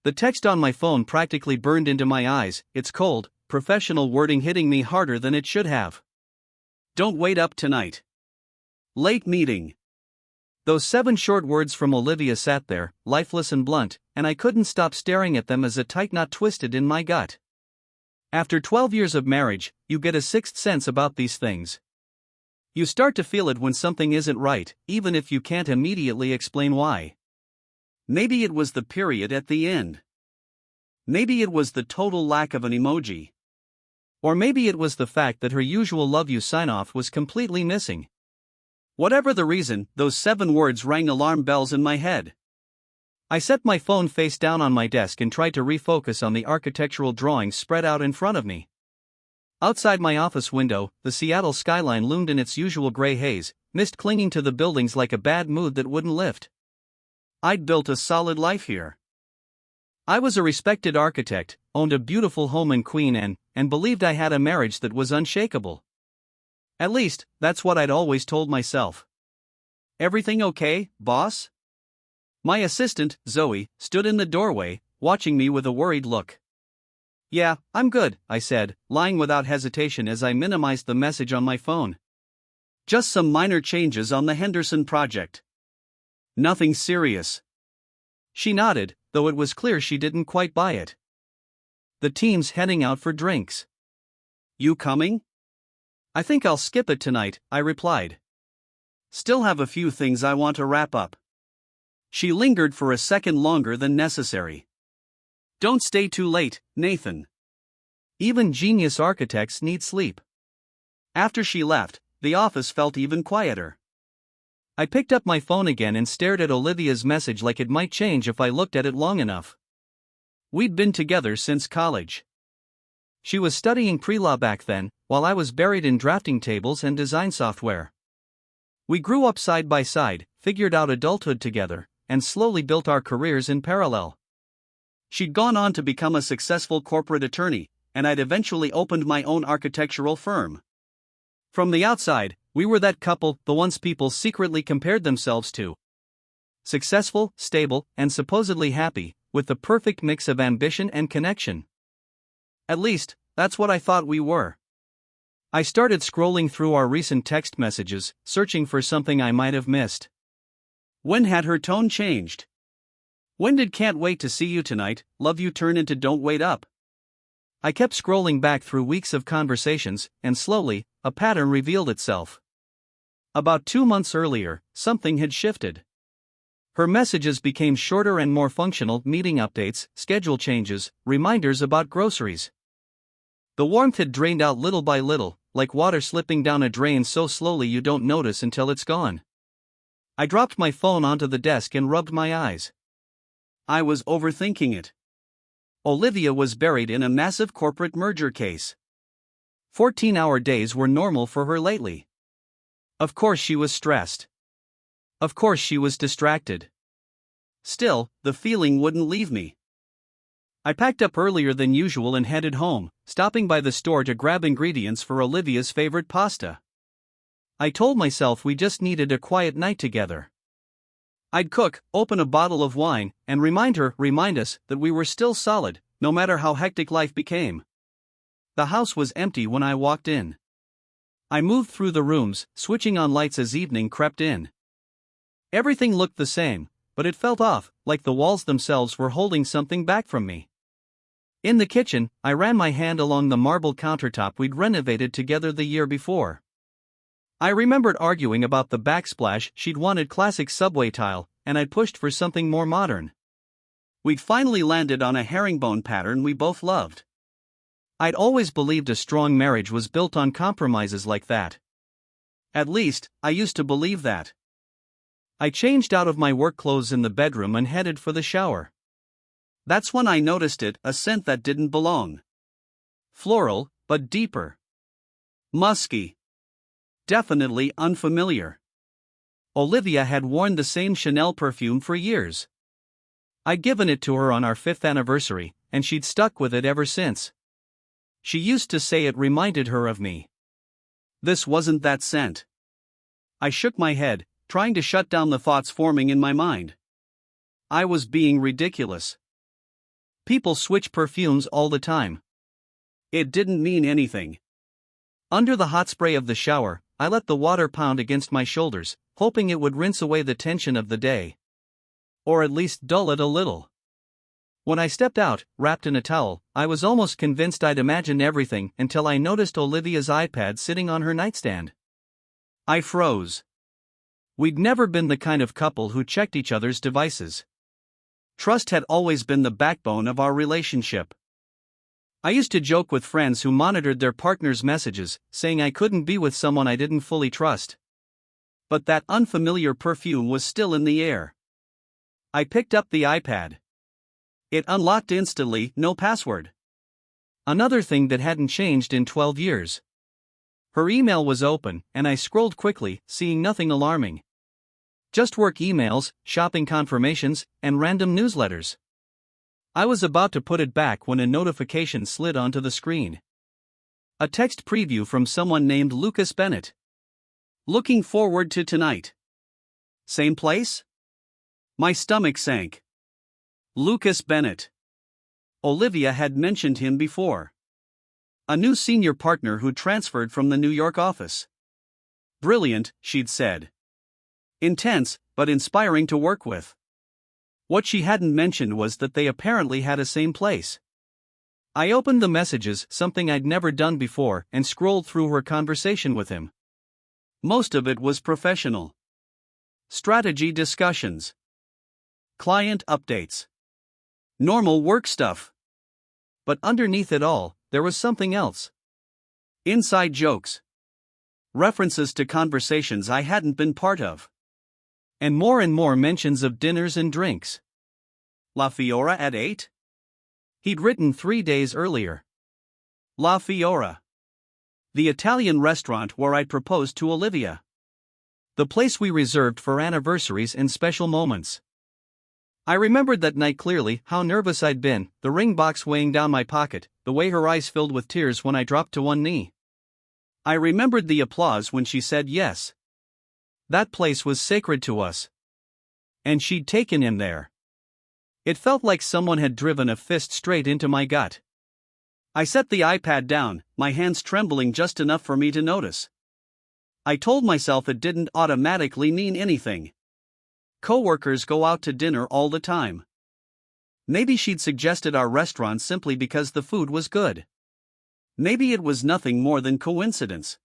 The text on my phone practically burned into my eyes. It's cold, professional wording hitting me harder than it should have. Don't wait up tonight. Late meeting. Those 7 short words from Olivia sat there, lifeless and blunt, and I couldn't stop staring at them as a tight knot twisted in my gut. After 12 years of marriage, you get a sixth sense about these things. You start to feel it when something isn't right, even if you can't immediately explain why. Maybe it was the period at the end. Maybe it was the total lack of an emoji. Or maybe it was the fact that her usual love you sign-off was completely missing. Whatever the reason, those 7 words rang alarm bells in my head. I set my phone face down on my desk and tried to refocus on the architectural drawings spread out in front of me. Outside my office window, the Seattle skyline loomed in its usual gray haze, mist clinging to the buildings like a bad mood that wouldn't lift. I'd built a solid life here. I was a respected architect, owned a beautiful home in Queen Anne, and believed I had a marriage that was unshakable. At least, that's what I'd always told myself. Everything okay, boss? My assistant, Zoe, stood in the doorway, watching me with a worried look. Yeah, I'm good, I said, lying without hesitation as I minimized the message on my phone. Just some minor changes on the Henderson project. Nothing serious. She nodded, though it was clear she didn't quite buy it. The team's heading out for drinks. You coming? I think I'll skip it tonight, I replied. Still have a few things I want to wrap up. She lingered for a second longer than necessary. Don't stay too late, Nathan. Even genius architects need sleep. After she left, the office felt even quieter. I picked up my phone again and stared at Olivia's message like it might change if I looked at it long enough. We'd been together since college. She was studying pre-law back then, while I was buried in drafting tables and design software. We grew up side by side, figured out adulthood together, and slowly built our careers in parallel. She'd gone on to become a successful corporate attorney, and I'd eventually opened my own architectural firm. From the outside, we were that couple, the ones people secretly compared themselves to. Successful, stable, and supposedly happy, with the perfect mix of ambition and connection. At least, that's what I thought we were. I started scrolling through our recent text messages, searching for something I might have missed. When had her tone changed? When did "can't wait to see you tonight, love you" turn into "don't wait up"? I kept scrolling back through weeks of conversations, and slowly, a pattern revealed itself. About 2 months earlier, something had shifted. Her messages became shorter and more functional: meeting updates, schedule changes, reminders about groceries. The warmth had drained out little by little, like water slipping down a drain so slowly you don't notice until it's gone. I dropped my phone onto the desk and rubbed my eyes. I was overthinking it. Olivia was buried in a massive corporate merger case. 14-hour days were normal for her lately. Of course she was stressed. Of course she was distracted. Still, the feeling wouldn't leave me. I packed up earlier than usual and headed home, stopping by the store to grab ingredients for Olivia's favorite pasta. I told myself we just needed a quiet night together. I'd cook, open a bottle of wine, and remind us that we were still solid, no matter how hectic life became. The house was empty when I walked in. I moved through the rooms, switching on lights as evening crept in. Everything looked the same, but it felt off, like the walls themselves were holding something back from me. In the kitchen, I ran my hand along the marble countertop we'd renovated together the year before. I remembered arguing about the backsplash. She'd wanted classic subway tile, and I'd pushed for something more modern. We'd finally landed on a herringbone pattern we both loved. I'd always believed a strong marriage was built on compromises like that. At least, I used to believe that. I changed out of my work clothes in the bedroom and headed for the shower. That's when I noticed it, a scent that didn't belong. Floral, but deeper. Musky. Definitely unfamiliar. Olivia had worn the same Chanel perfume for years. I'd given it to her on our 5th anniversary, and she'd stuck with it ever since. She used to say it reminded her of me. This wasn't that scent. I shook my head, trying to shut down the thoughts forming in my mind. I was being ridiculous. People switch perfumes all the time. It didn't mean anything. Under the hot spray of the shower, I let the water pound against my shoulders, hoping it would rinse away the tension of the day. Or at least dull it a little. When I stepped out, wrapped in a towel, I was almost convinced I'd imagined everything until I noticed Olivia's iPad sitting on her nightstand. I froze. We'd never been the kind of couple who checked each other's devices. Trust had always been the backbone of our relationship. I used to joke with friends who monitored their partner's messages, saying I couldn't be with someone I didn't fully trust. But that unfamiliar perfume was still in the air. I picked up the iPad. It unlocked instantly, no password. Another thing that hadn't changed in 12 years. Her email was open, and I scrolled quickly, seeing nothing alarming. Just work emails, shopping confirmations, and random newsletters. I was about to put it back when a notification slid onto the screen. A text preview from someone named Lucas Bennett. Looking forward to tonight. Same place? My stomach sank. Lucas Bennett. Olivia had mentioned him before. A new senior partner who transferred from the New York office. Brilliant, she'd said. Intense, but inspiring to work with. What she hadn't mentioned was that they apparently had a same place. I opened the messages, something I'd never done before, and scrolled through her conversation with him. Most of it was professional. Strategy discussions. Client updates. Normal work stuff. But underneath it all, there was something else. Inside jokes. References to conversations I hadn't been part of. And more mentions of dinners and drinks. La Fiora at 8? He'd written 3 days earlier. La Fiora. The Italian restaurant where I'd proposed to Olivia. The place we reserved for anniversaries and special moments. I remembered that night clearly, how nervous I'd been, the ring box weighing down my pocket, the way her eyes filled with tears when I dropped to one knee. I remembered the applause when she said yes. That place was sacred to us. And she'd taken him there. It felt like someone had driven a fist straight into my gut. I set the iPad down, my hands trembling just enough for me to notice. I told myself it didn't automatically mean anything. Coworkers go out to dinner all the time. Maybe she'd suggested our restaurant simply because the food was good. Maybe it was nothing more than coincidence.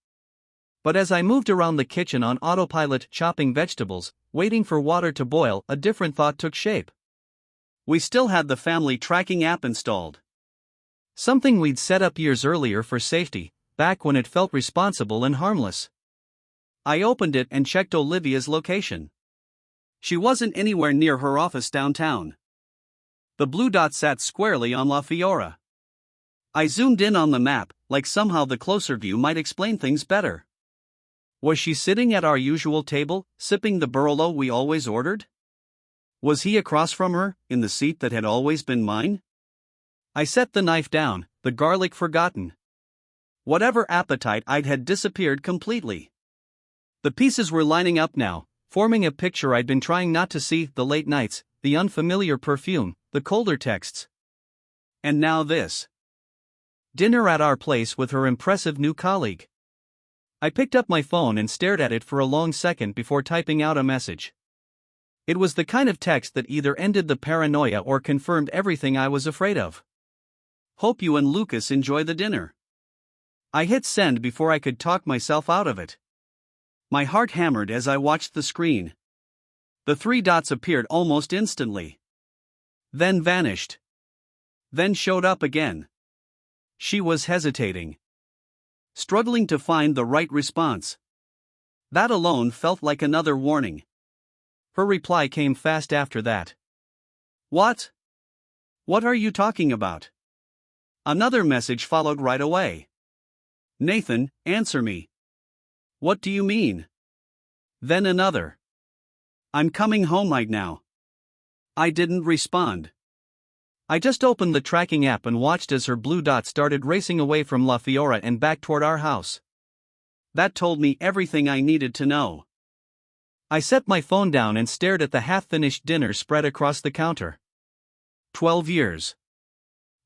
But as I moved around the kitchen on autopilot, chopping vegetables, waiting for water to boil, a different thought took shape. We still had the family tracking app installed. Something we'd set up years earlier for safety, back when it felt responsible and harmless. I opened it and checked Olivia's location. She wasn't anywhere near her office downtown. The blue dot sat squarely on La Fiora. I zoomed in on the map, like somehow the closer view might explain things better. Was she sitting at our usual table, sipping the Barolo we always ordered? Was he across from her, in the seat that had always been mine? I set the knife down, the garlic forgotten. Whatever appetite I'd had disappeared completely. The pieces were lining up now, forming a picture I'd been trying not to see, the late nights, the unfamiliar perfume, the colder texts. And now this. Dinner at our place with her impressive new colleague. I picked up my phone and stared at it for a long second before typing out a message. It was the kind of text that either ended the paranoia or confirmed everything I was afraid of. Hope you and Lucas enjoy the dinner. I hit send before I could talk myself out of it. My heart hammered as I watched the screen. The 3 dots appeared almost instantly. Then vanished. Then showed up again. She was hesitating. Struggling to find the right response. That alone felt like another warning. Her reply came fast after that. What? What are you talking about? Another message followed right away. Nathan, answer me. What do you mean? Then another. I'm coming home right now. I didn't respond. I just opened the tracking app and watched as her blue dot started racing away from La Fiora and back toward our house. That told me everything I needed to know. I set my phone down and stared at the half-finished dinner spread across the counter. 12 years.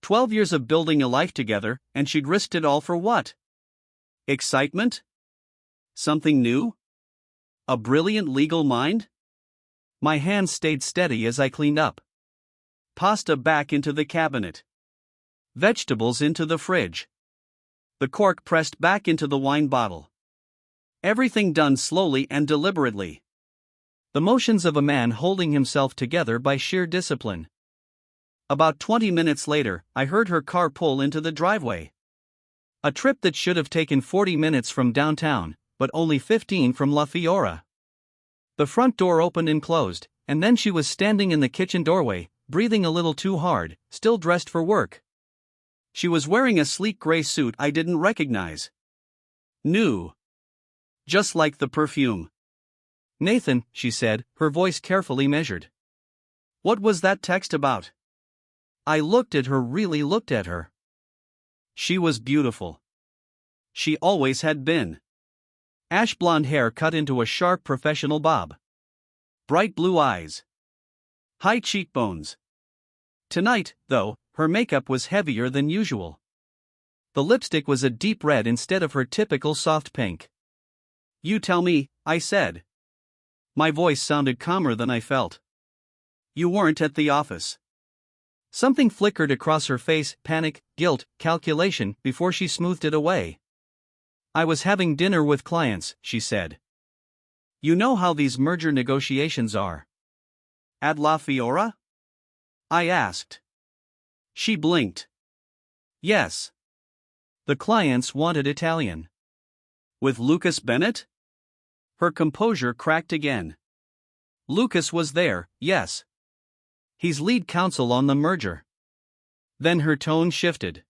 12 years of building a life together, and she'd risked it all for what? Excitement? Something new? A brilliant legal mind? My hands stayed steady as I cleaned up. Pasta back into the cabinet. Vegetables into the fridge. The cork pressed back into the wine bottle. Everything done slowly and deliberately. The motions of a man holding himself together by sheer discipline. About 20 minutes later, I heard her car pull into the driveway. A trip that should have taken 40 minutes from downtown, but only 15 from La Fiora. The front door opened and closed, and then she was standing in the kitchen doorway, breathing a little too hard, still dressed for work. She was wearing a sleek gray suit I didn't recognize. New. Just like the perfume. "Nathan," she said, her voice carefully measured. "What was that text about?" I looked at her, really looked at her. She was beautiful. She always had been. Ash blonde hair cut into a sharp professional bob. Bright blue eyes. High cheekbones. Tonight, though, her makeup was heavier than usual. The lipstick was a deep red instead of her typical soft pink. "You tell me," I said. My voice sounded calmer than I felt. "You weren't at the office." Something flickered across her face, panic, guilt, calculation, before she smoothed it away. "I was having dinner with clients," she said. "You know how these merger negotiations are." "At La Fiora?" I asked. She blinked. "Yes. The clients wanted Italian." "With Lucas Bennett?" Her composure cracked again. "Lucas was there, yes. He's lead counsel on the merger." Then her tone shifted.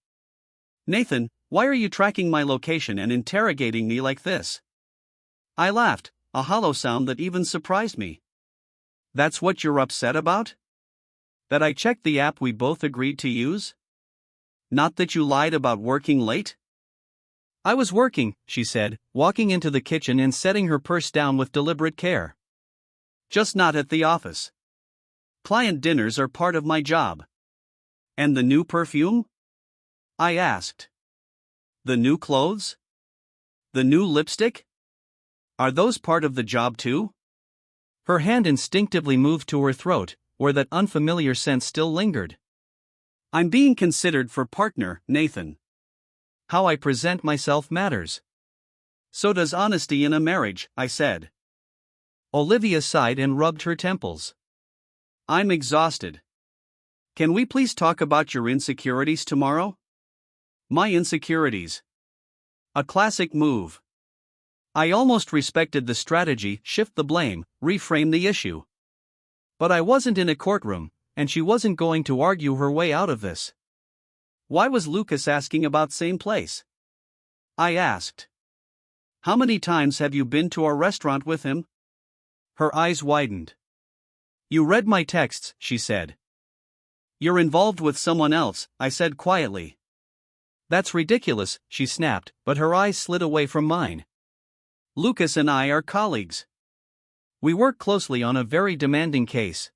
"Nathan, why are you tracking my location and interrogating me like this?" I laughed, a hollow sound that even surprised me. "That's what you're upset about? That I checked the app we both agreed to use? Not that you lied about working late?" "I was working," she said, walking into the kitchen and setting her purse down with deliberate care. "Just not at the office. Client dinners are part of my job." "And the new perfume?" I asked. "The new clothes? The new lipstick? Are those part of the job too?" Her hand instinctively moved to her throat, where that unfamiliar scent still lingered. "I'm being considered for partner, Nathan. How I present myself matters. So does honesty in a marriage," I said. Olivia sighed and rubbed her temples. "I'm exhausted. Can we please talk about your insecurities tomorrow?" "My insecurities." A classic move. I almost respected the strategy, shift the blame, reframe the issue. But I wasn't in a courtroom, and she wasn't going to argue her way out of this. "Why was Lucas asking about same place?" I asked. "How many times have you been to our restaurant with him?" Her eyes widened. "You read my texts," she said. "You're involved with someone else," I said quietly. "That's ridiculous," she snapped, but her eyes slid away from mine. "Lucas and I are colleagues. We work closely on a very demanding case."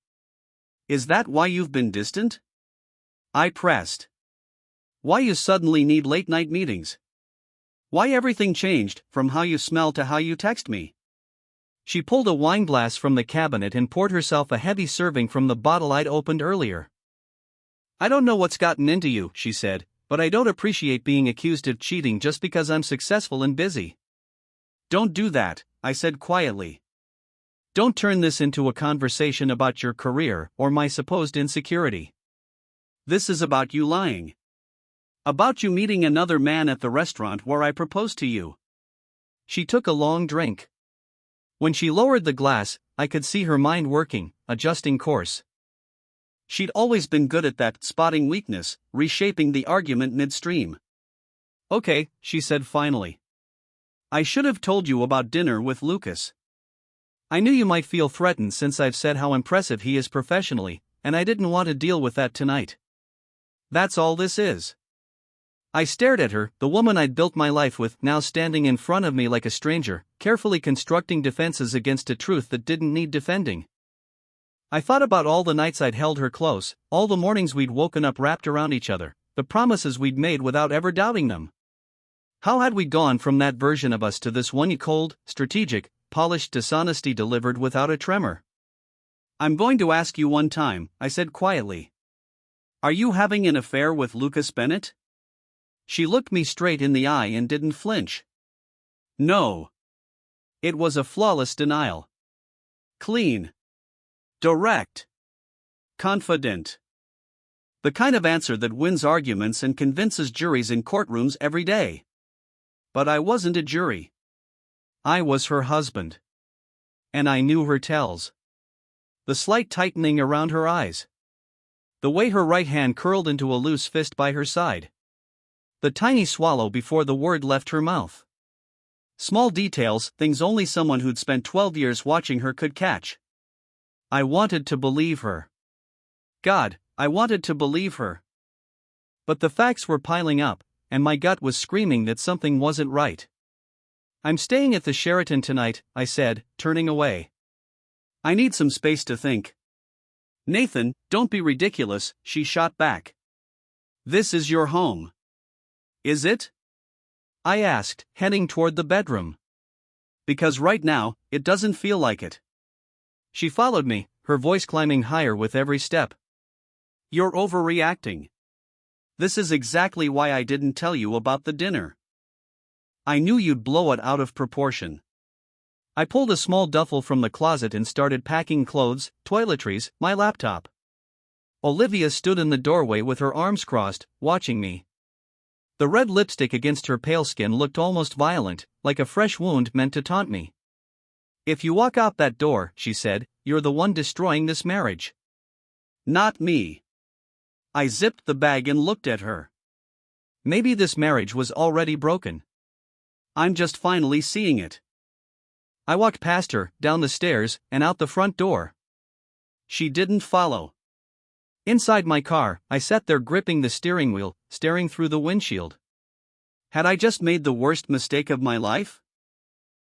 "Is that why you've been distant?" I pressed. "Why you suddenly need late-night meetings? Why everything changed, from how you smell to how you text me?" She pulled a wine glass from the cabinet and poured herself a heavy serving from the bottle I'd opened earlier. "I don't know what's gotten into you," she said, "but I don't appreciate being accused of cheating just because I'm successful and busy." "Don't do that," I said quietly. "Don't turn this into a conversation about your career or my supposed insecurity. This is about you lying. About you meeting another man at the restaurant where I proposed to you." She took a long drink. When she lowered the glass, I could see her mind working, adjusting course. She'd always been good at that, spotting weakness, reshaping the argument midstream. "Okay," she said finally. "I should have told you about dinner with Lucas. I knew you might feel threatened since I've said how impressive he is professionally, and I didn't want to deal with that tonight. That's all this is." I stared at her, the woman I'd built my life with, now standing in front of me like a stranger, carefully constructing defenses against a truth that didn't need defending. I thought about all the nights I'd held her close, all the mornings we'd woken up wrapped around each other, the promises we'd made without ever doubting them. How had we gone from that version of us to this one cold, strategic, polished dishonesty delivered without a tremor? "I'm going to ask you one time," I said quietly. "Are you having an affair with Lucas Bennett?" She looked me straight in the eye and didn't flinch. No. It was a flawless denial. Clean. Direct. Confident. The kind of answer that wins arguments and convinces juries in courtrooms every day. But I wasn't a jury. I was her husband. And I knew her tells. The slight tightening around her eyes. The way her right hand curled into a loose fist by her side. The tiny swallow before the word left her mouth. Small details, things only someone who'd spent 12 years watching her could catch. I wanted to believe her. God, I wanted to believe her. But the facts were piling up, and my gut was screaming that something wasn't right. "I'm staying at the Sheraton tonight," I said, turning away. "I need some space to think." "Nathan, don't be ridiculous," she shot back. "This is your home." "Is it?" I asked, heading toward the bedroom. "Because right now, it doesn't feel like it." She followed me, her voice climbing higher with every step. "You're overreacting. This is exactly why I didn't tell you about the dinner. I knew you'd blow it out of proportion." I pulled a small duffel from the closet and started packing clothes, toiletries, my laptop. Olivia stood in the doorway with her arms crossed, watching me. The red lipstick against her pale skin looked almost violent, like a fresh wound meant to taunt me. "If you walk out that door," she said, "you're the one destroying this marriage." "Not me." I zipped the bag and looked at her. Maybe this marriage was already broken. I'm just finally seeing it. I walked past her, down the stairs, and out the front door. She didn't follow. Inside my car, I sat there gripping the steering wheel, staring through the windshield. Had I just made the worst mistake of my life?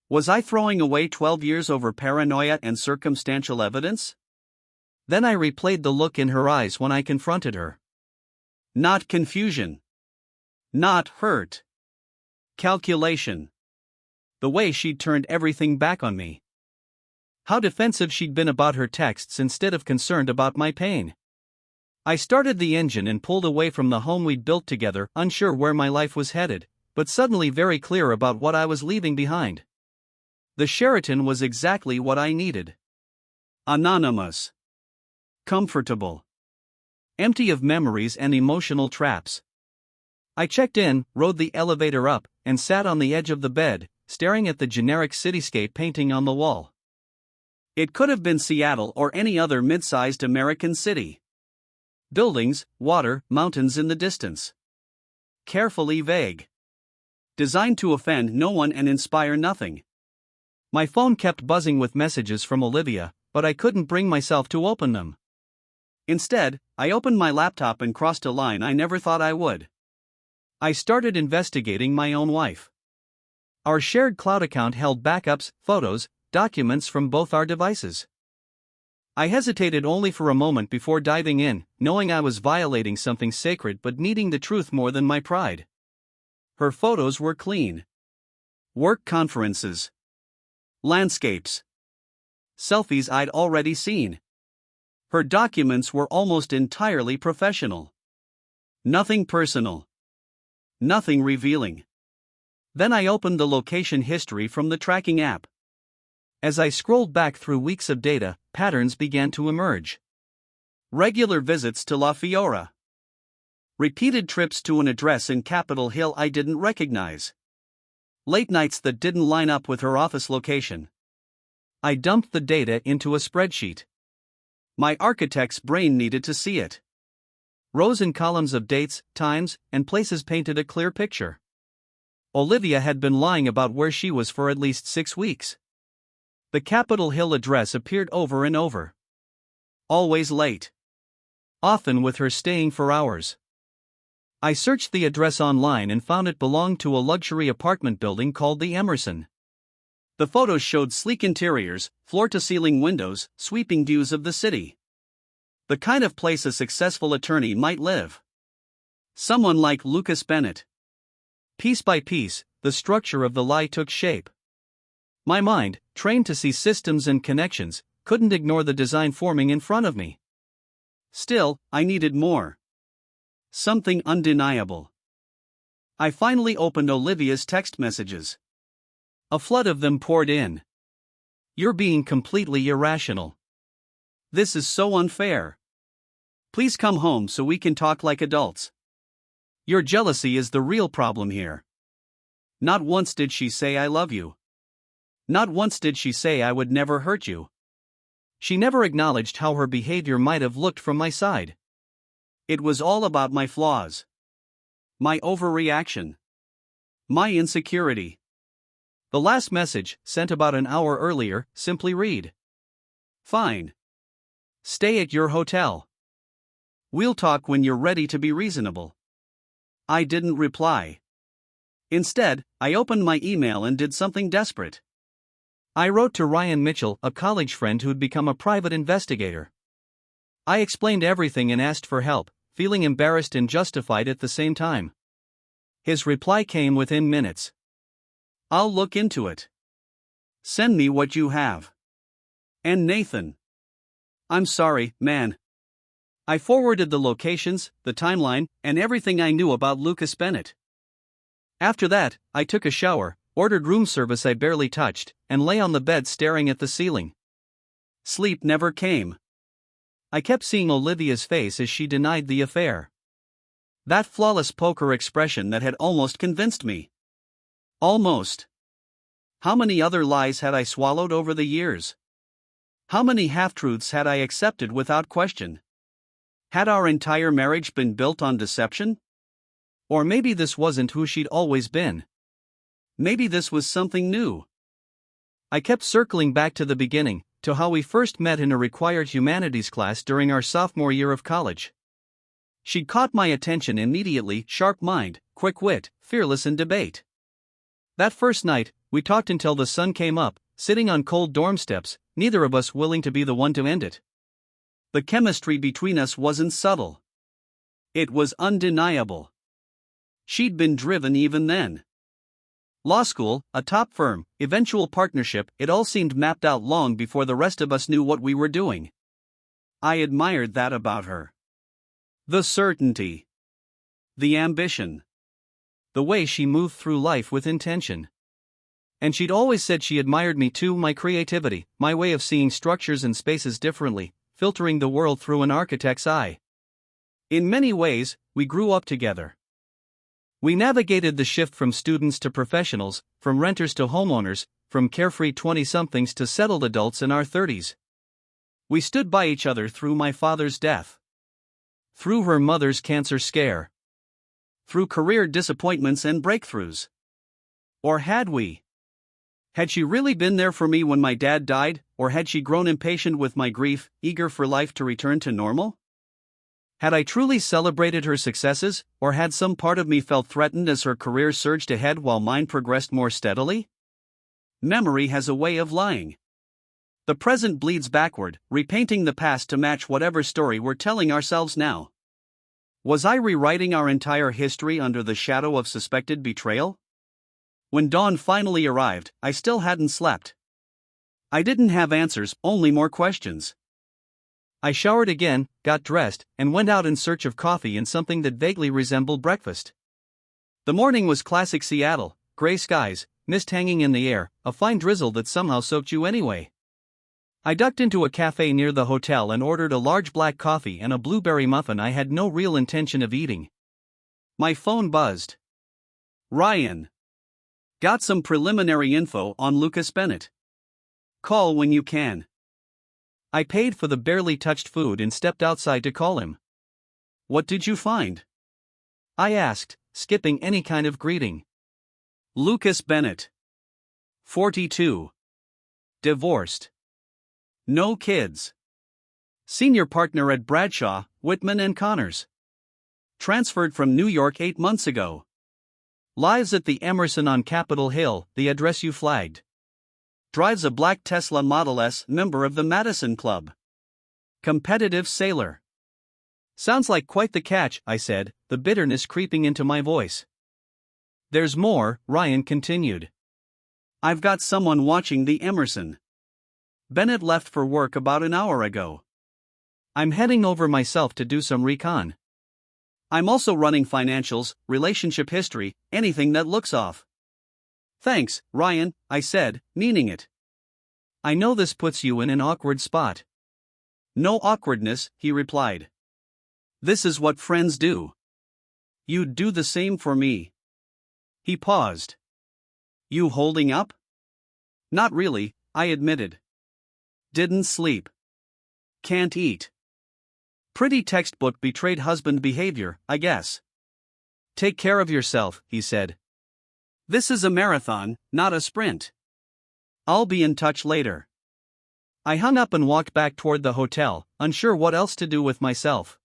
Was I throwing away 12 years over paranoia and circumstantial evidence? Then I replayed the look in her eyes when I confronted her. Not confusion. Not hurt. Calculation. The way she'd turned everything back on me. How defensive she'd been about her texts instead of concerned about my pain. I started the engine and pulled away from the home we'd built together, unsure where my life was headed, but suddenly very clear about what I was leaving behind. The Sheraton was exactly what I needed. Anonymous. Comfortable. Empty of memories and emotional traps. I checked in, rode the elevator up, and sat on the edge of the bed, staring at the generic cityscape painting on the wall. It could have been Seattle or any other mid-sized American city. Buildings, water, mountains in the distance. Carefully vague. Designed to offend no one and inspire nothing. My phone kept buzzing with messages from Olivia, but I couldn't bring myself to open them. Instead, I opened my laptop and crossed a line I never thought I would. I started investigating my own wife. Our shared cloud account held backups, photos, documents from both our devices. I hesitated only for a moment before diving in, knowing I was violating something sacred but needing the truth more than my pride. Her photos were clean. Work conferences. Landscapes. Selfies I'd already seen. Her documents were almost entirely professional. Nothing personal. Nothing revealing. Then I opened the location history from the tracking app. As I scrolled back through weeks of data, patterns began to emerge. Regular visits to La Fiora. Repeated trips to an address in Capitol Hill I didn't recognize. Late nights that didn't line up with her office location. I dumped the data into a spreadsheet. My architect's brain needed to see it. Rows and columns of dates, times, and places painted a clear picture. Olivia had been lying about where she was for at least 6 weeks. The Capitol Hill address appeared over and over. Always late. Often with her staying for hours. I searched the address online and found it belonged to a luxury apartment building called the Emerson. The photos showed sleek interiors, floor-to-ceiling windows, sweeping views of the city. The kind of place a successful attorney might live. Someone like Lucas Bennett. Piece by piece, the structure of the lie took shape. My mind, trained to see systems and connections, couldn't ignore the design forming in front of me. Still, I needed more. Something undeniable. I finally opened Olivia's text messages. A flood of them poured in. "You're being completely irrational. This is so unfair. Please come home so we can talk like adults. Your jealousy is the real problem here." Not once did she say "I love you." Not once did she say "I would never hurt you." She never acknowledged how her behavior might have looked from my side. It was all about my flaws. My overreaction. My insecurity. The last message, sent about an hour earlier, simply read: "Fine. Stay at your hotel. We'll talk when you're ready to be reasonable." I didn't reply. Instead, I opened my email and did something desperate. I wrote to Ryan Mitchell, a college friend who'd become a private investigator. I explained everything and asked for help, feeling embarrassed and justified at the same time. His reply came within minutes. "I'll look into it. Send me what you have." And Nathan. "I'm sorry, man." I forwarded the locations, the timeline, and everything I knew about Lucas Bennett. After that, I took a shower, ordered room service I barely touched, and lay on the bed staring at the ceiling. Sleep never came. I kept seeing Olivia's face as she denied the affair. That flawless poker expression that had almost convinced me. Almost. How many other lies had I swallowed over the years? How many half-truths had I accepted without question? Had our entire marriage been built on deception? Or maybe this wasn't who she'd always been. Maybe this was something new. I kept circling back to the beginning, to how we first met in a required humanities class during our sophomore year of college. She'd caught my attention immediately: sharp mind, quick wit, fearless in debate. That first night, we talked until the sun came up, sitting on cold dorm steps, neither of us willing to be the one to end it. The chemistry between us wasn't subtle. It was undeniable. She'd been driven even then. Law school, a top firm, eventual partnership, it all seemed mapped out long before the rest of us knew what we were doing. I admired that about her. The certainty. The ambition. The way she moved through life with intention. And she'd always said she admired me too: my creativity, my way of seeing structures and spaces differently, filtering the world through an architect's eye. In many ways, we grew up together. We navigated the shift from students to professionals, from renters to homeowners, from carefree 20-somethings to settled adults in our 30s. We stood by each other through my father's death. Through her mother's cancer scare. Through career disappointments and breakthroughs. Or had we? Had she really been there for me when my dad died, or had she grown impatient with my grief, eager for life to return to normal? Had I truly celebrated her successes, or had some part of me felt threatened as her career surged ahead while mine progressed more steadily? Memory has a way of lying. The present bleeds backward, repainting the past to match whatever story we're telling ourselves now. Was I rewriting our entire history under the shadow of suspected betrayal? When dawn finally arrived, I still hadn't slept. I didn't have answers, only more questions. I showered again, got dressed, and went out in search of coffee and something that vaguely resembled breakfast. The morning was classic Seattle: gray skies, mist hanging in the air, a fine drizzle that somehow soaked you anyway. I ducked into a cafe near the hotel and ordered a large black coffee and a blueberry muffin I had no real intention of eating. My phone buzzed. Ryan. Got some preliminary info on Lucas Bennett. Call when you can. I paid for the barely touched food and stepped outside to call him. What did you find? I asked, skipping any kind of greeting. Lucas Bennett. 42. Divorced. No kids. Senior partner at Bradshaw, Whitman and Connors. Transferred from New York 8 months ago. Lives at the Emerson on Capitol Hill, the address you flagged. Drives a black Tesla Model S, member of the Madison Club. Competitive sailor. Sounds like quite the catch, I said, the bitterness creeping into my voice. There's more, Ryan continued. I've got someone watching the Emerson. Bennett left for work about an hour ago. I'm heading over myself to do some recon. I'm also running financials, relationship history, anything that looks off. Thanks, Ryan, I said, meaning it. I know this puts you in an awkward spot. No awkwardness, he replied. This is what friends do. You'd do the same for me. He paused. You holding up? Not really, I admitted. Didn't sleep. Can't eat. Pretty textbook betrayed husband behavior, I guess. Take care of yourself, he said. This is a marathon, not a sprint. I'll be in touch later. I hung up and walked back toward the hotel, unsure what else to do with myself.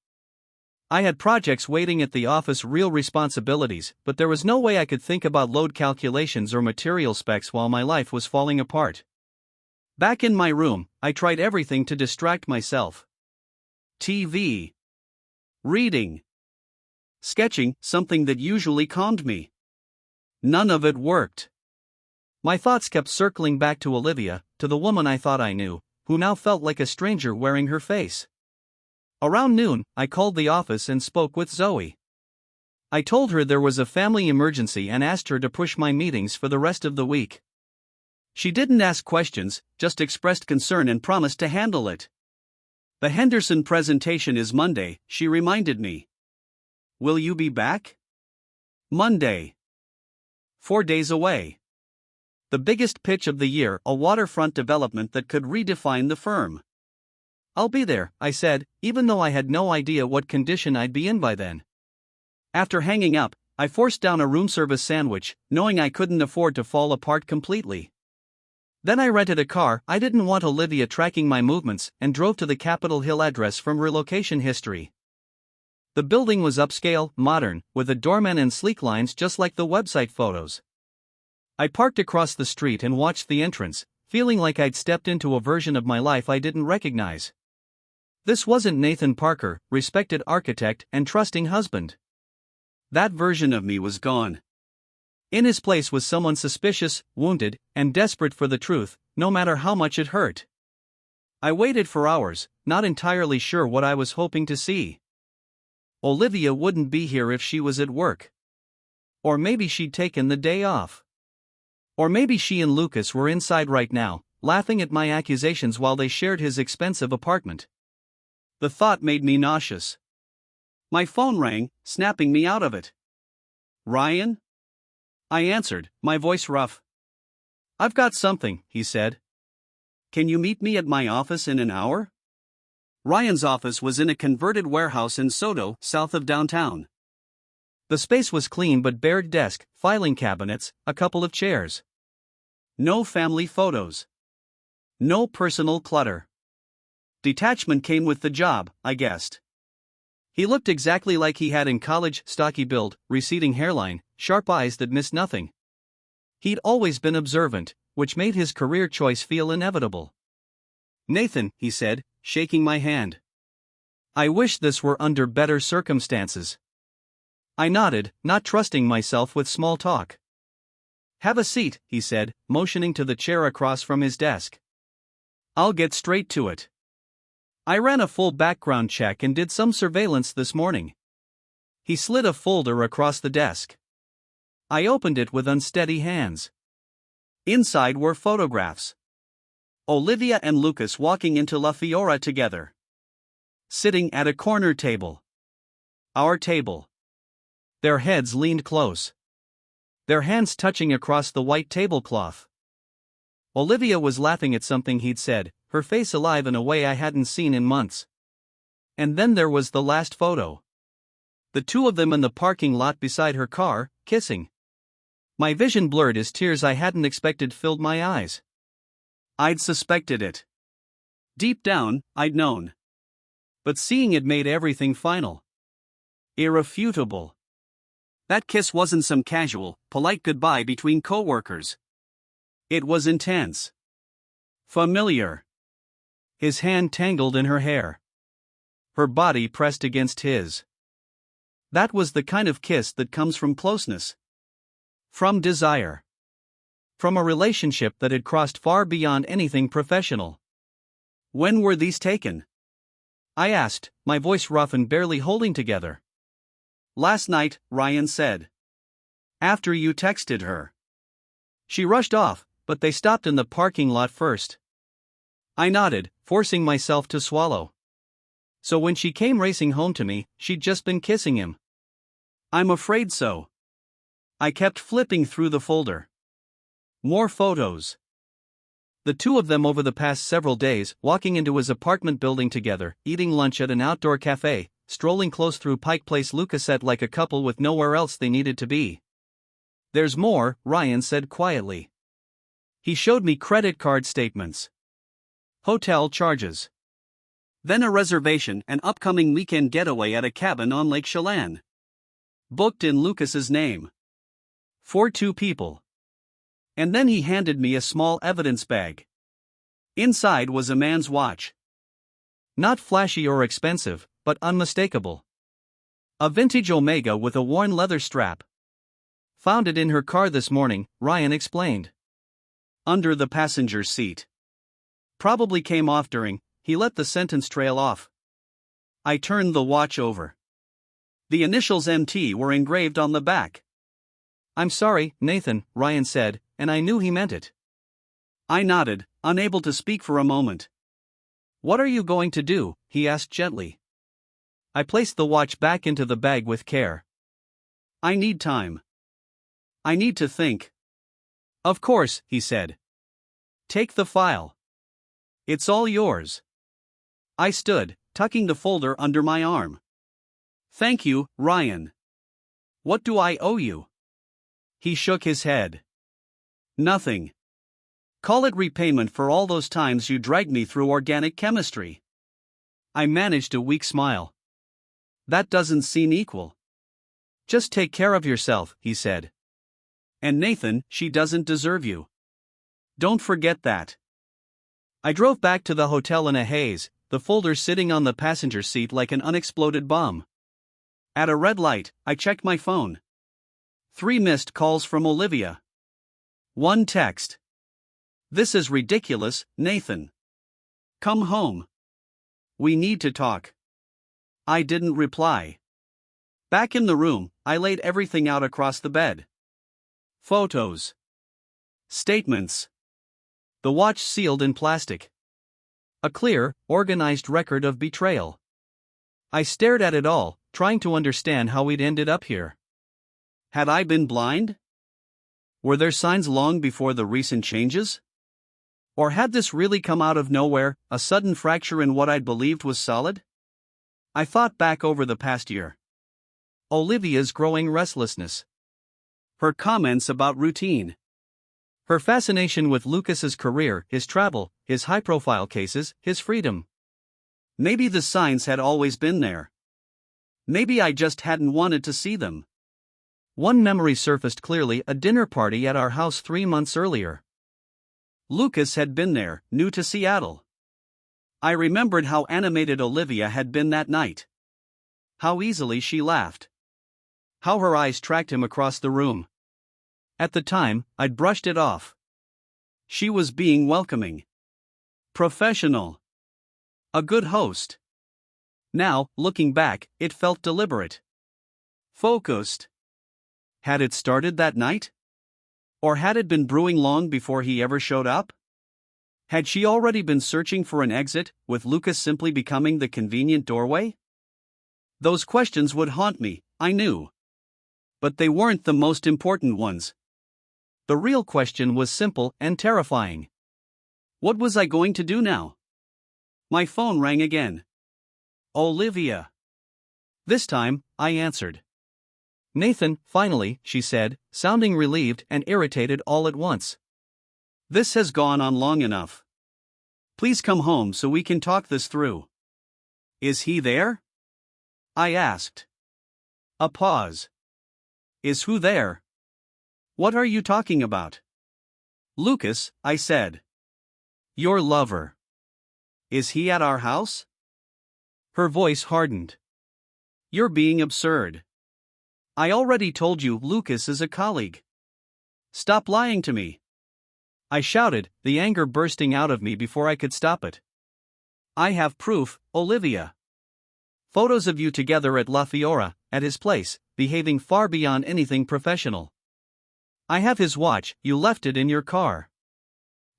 I had projects waiting at the office, real responsibilities, but there was no way I could think about load calculations or material specs while my life was falling apart. Back in my room, I tried everything to distract myself. TV. Reading. Sketching, something that usually calmed me. None of it worked. My thoughts kept circling back to Olivia, to the woman I thought I knew, who now felt like a stranger wearing her face. Around noon, I called the office and spoke with Zoe. I told her there was a family emergency and asked her to push my meetings for the rest of the week. She didn't ask questions, just expressed concern and promised to handle it. The Henderson presentation is Monday, she reminded me. Will you be back? Monday. 4 days away. The biggest pitch of the year, a waterfront development that could redefine the firm. I'll be there, I said, even though I had no idea what condition I'd be in by then. After hanging up, I forced down a room service sandwich, knowing I couldn't afford to fall apart completely. Then I rented a car. I didn't want Olivia tracking my movements, and drove to the Capitol Hill address from relocation history. The building was upscale, modern, with a doorman and sleek lines just like the website photos. I parked across the street and watched the entrance, feeling like I'd stepped into a version of my life I didn't recognize. This wasn't Nathan Parker, respected architect and trusting husband. That version of me was gone. In his place was someone suspicious, wounded, and desperate for the truth, no matter how much it hurt. I waited for hours, not entirely sure what I was hoping to see. Olivia wouldn't be here if she was at work. Or maybe she'd taken the day off. Or maybe she and Lucas were inside right now, laughing at my accusations while they shared his expensive apartment. The thought made me nauseous. My phone rang, snapping me out of it. Ryan? I answered, my voice rough. I've got something, he said. Can you meet me at my office in an hour? Ryan's office was in a converted warehouse in Soto, south of downtown. The space was clean but bare: desk, filing cabinets, a couple of chairs. No family photos. No personal clutter. Detachment came with the job, I guessed. He looked exactly like he had in college: stocky build, receding hairline, sharp eyes that missed nothing. He'd always been observant, which made his career choice feel inevitable. Nathan, he said, shaking my hand. I wish this were under better circumstances. I nodded, not trusting myself with small talk. Have a seat, he said, motioning to the chair across from his desk. I'll get straight to it. I ran a full background check and did some surveillance this morning. He slid a folder across the desk. I opened it with unsteady hands. Inside were photographs. Olivia and Lucas walking into La Fiora together. Sitting at a corner table. Our table. Their heads leaned close. Their hands touching across the white tablecloth. Olivia was laughing at something he'd said, her face alive in a way I hadn't seen in months. And then there was the last photo. The two of them in the parking lot beside her car, kissing. My vision blurred as tears I hadn't expected filled my eyes. I'd suspected it. Deep down, I'd known. But seeing it made everything final. Irrefutable. That kiss wasn't some casual, polite goodbye between coworkers. It was intense. Familiar. His hand tangled in her hair. Her body pressed against his. That was the kind of kiss that comes from closeness. From desire. From a relationship that had crossed far beyond anything professional. When were these taken? I asked, my voice rough and barely holding together. Last night, Ryan said. After you texted her. She rushed off, but they stopped in the parking lot first. I nodded, forcing myself to swallow. So when she came racing home to me, she'd just been kissing him. I'm afraid so. I kept flipping through the folder. More photos. The two of them over the past several days, walking into his apartment building together, eating lunch at an outdoor cafe, strolling close through Pike Place. Lucas said like a couple with nowhere else they needed to be. There's more, Ryan said quietly. He showed me credit card statements. Hotel charges. Then a reservation, an upcoming weekend getaway at a cabin on Lake Chelan. Booked in Lucas's name. For 2 people. And then he handed me a small evidence bag. Inside was a man's watch. Not flashy or expensive, but unmistakable. A vintage Omega with a worn leather strap. Found it in her car this morning, Ryan explained. Under the passenger seat. Probably came off during, he let the sentence trail off. I turned the watch over. The initials MT were engraved on the back. I'm sorry, Nathan, Ryan said, and I knew he meant it. I nodded, unable to speak for a moment. What are you going to do? He asked gently. I placed the watch back into the bag with care. I need time. I need to think. Of course, he said. Take the file. It's all yours. I stood, tucking the folder under my arm. Thank you, Ryan. What do I owe you? He shook his head. Nothing. Call it repayment for all those times you dragged me through organic chemistry. I managed a weak smile. That doesn't seem equal. Just take care of yourself, he said. And Nathan, she doesn't deserve you. Don't forget that. I drove back to the hotel in a haze, the folder sitting on the passenger seat like an unexploded bomb. At a red light, I checked my phone. 3 missed calls from Olivia. 1 text. This is ridiculous, Nathan. Come home. We need to talk. I didn't reply. Back in the room, I laid everything out across the bed. Photos. Statements. The watch sealed in plastic. A clear, organized record of betrayal. I stared at it all, trying to understand how we'd ended up here. Had I been blind? Were there signs long before the recent changes? Or had this really come out of nowhere, a sudden fracture in what I'd believed was solid? I thought back over the past year. Olivia's growing restlessness. Her comments about routine. Her fascination with Lucas's career, his travel, his high-profile cases, his freedom. Maybe the signs had always been there. Maybe I just hadn't wanted to see them. One memory surfaced clearly: a dinner party at our house 3 months earlier. Lucas had been there, new to Seattle. I remembered how animated Olivia had been that night. How easily she laughed. How her eyes tracked him across the room. At the time, I'd brushed it off. She was being welcoming. Professional. A good host. Now, looking back, it felt deliberate. Focused. Had it started that night? Or had it been brewing long before he ever showed up? Had she already been searching for an exit, with Lucas simply becoming the convenient doorway? Those questions would haunt me, I knew. But they weren't the most important ones. The real question was simple and terrifying. What was I going to do now? My phone rang again. Olivia. This time, I answered. Nathan, finally, she said, sounding relieved and irritated all at once. This has gone on long enough. Please come home so we can talk this through. Is he there? I asked. A pause. Is who there? What are you talking about? Lucas, I said. Your lover. Is he at our house? Her voice hardened. You're being absurd. I already told you Lucas is a colleague. Stop lying to me. I shouted, the anger bursting out of me before I could stop it. I have proof, Olivia. Photos of you together at La Fiora, at his place, behaving far beyond anything professional. I have his watch, you left it in your car.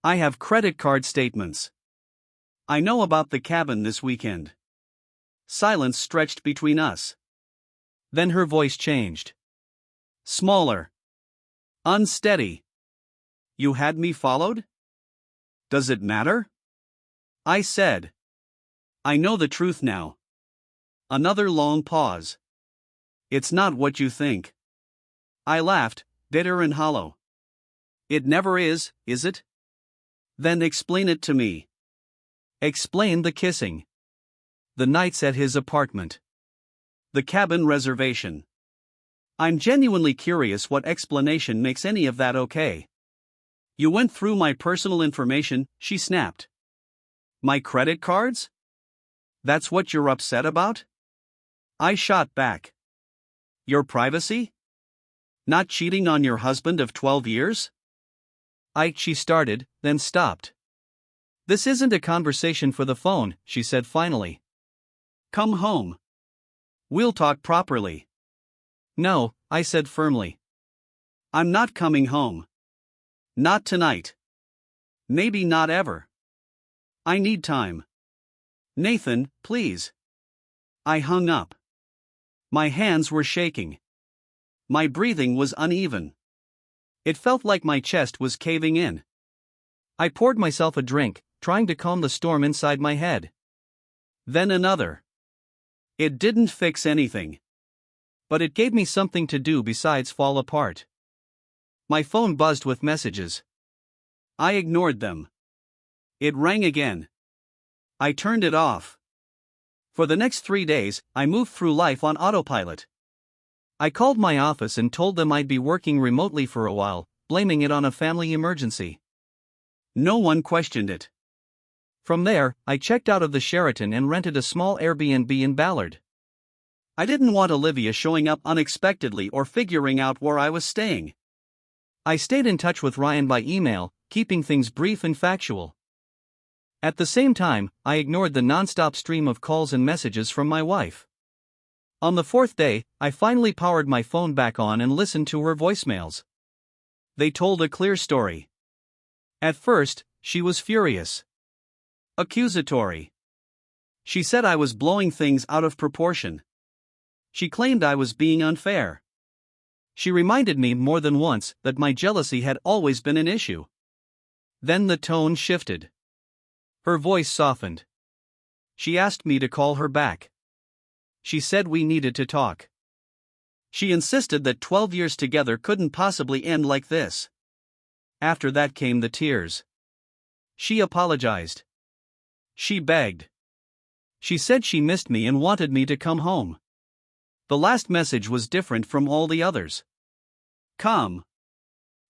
I have credit card statements. I know about the cabin this weekend. Silence stretched between us. Then her voice changed. Smaller. Unsteady. You had me followed? Does it matter? I said. I know the truth now. Another long pause. It's not what you think. I laughed, bitter and hollow. It never is it? Then explain it to me. Explain the kissing. The nights at his apartment. The cabin reservation. I'm genuinely curious what explanation makes any of that okay. You went through my personal information, she snapped. My credit cards? That's what you're upset about? I shot back. Your privacy? Not cheating on your husband of 12 years? She started, then stopped. This isn't a conversation for the phone, she said finally. Come home. We'll talk properly. No, I said firmly. I'm not coming home. Not tonight. Maybe not ever. I need time. Nathan, please. I hung up. My hands were shaking. My breathing was uneven. It felt like my chest was caving in. I poured myself a drink, trying to calm the storm inside my head. Then another. It didn't fix anything. But it gave me something to do besides fall apart. My phone buzzed with messages. I ignored them. It rang again. I turned it off. For the next 3 days, I moved through life on autopilot. I called my office and told them I'd be working remotely for a while, blaming it on a family emergency. No one questioned it. From there, I checked out of the Sheraton and rented a small Airbnb in Ballard. I didn't want Olivia showing up unexpectedly or figuring out where I was staying. I stayed in touch with Ryan by email, keeping things brief and factual. At the same time, I ignored the non-stop stream of calls and messages from my wife. On the 4th day, I finally powered my phone back on and listened to her voicemails. They told a clear story. At first, she was furious. Accusatory. She said I was blowing things out of proportion. She claimed I was being unfair. She reminded me more than once that my jealousy had always been an issue. Then the tone shifted. Her voice softened. She asked me to call her back. She said we needed to talk. She insisted that 12 years together couldn't possibly end like this. After that came the tears. She apologized. She begged. She said she missed me and wanted me to come home. The last message was different from all the others. Calm.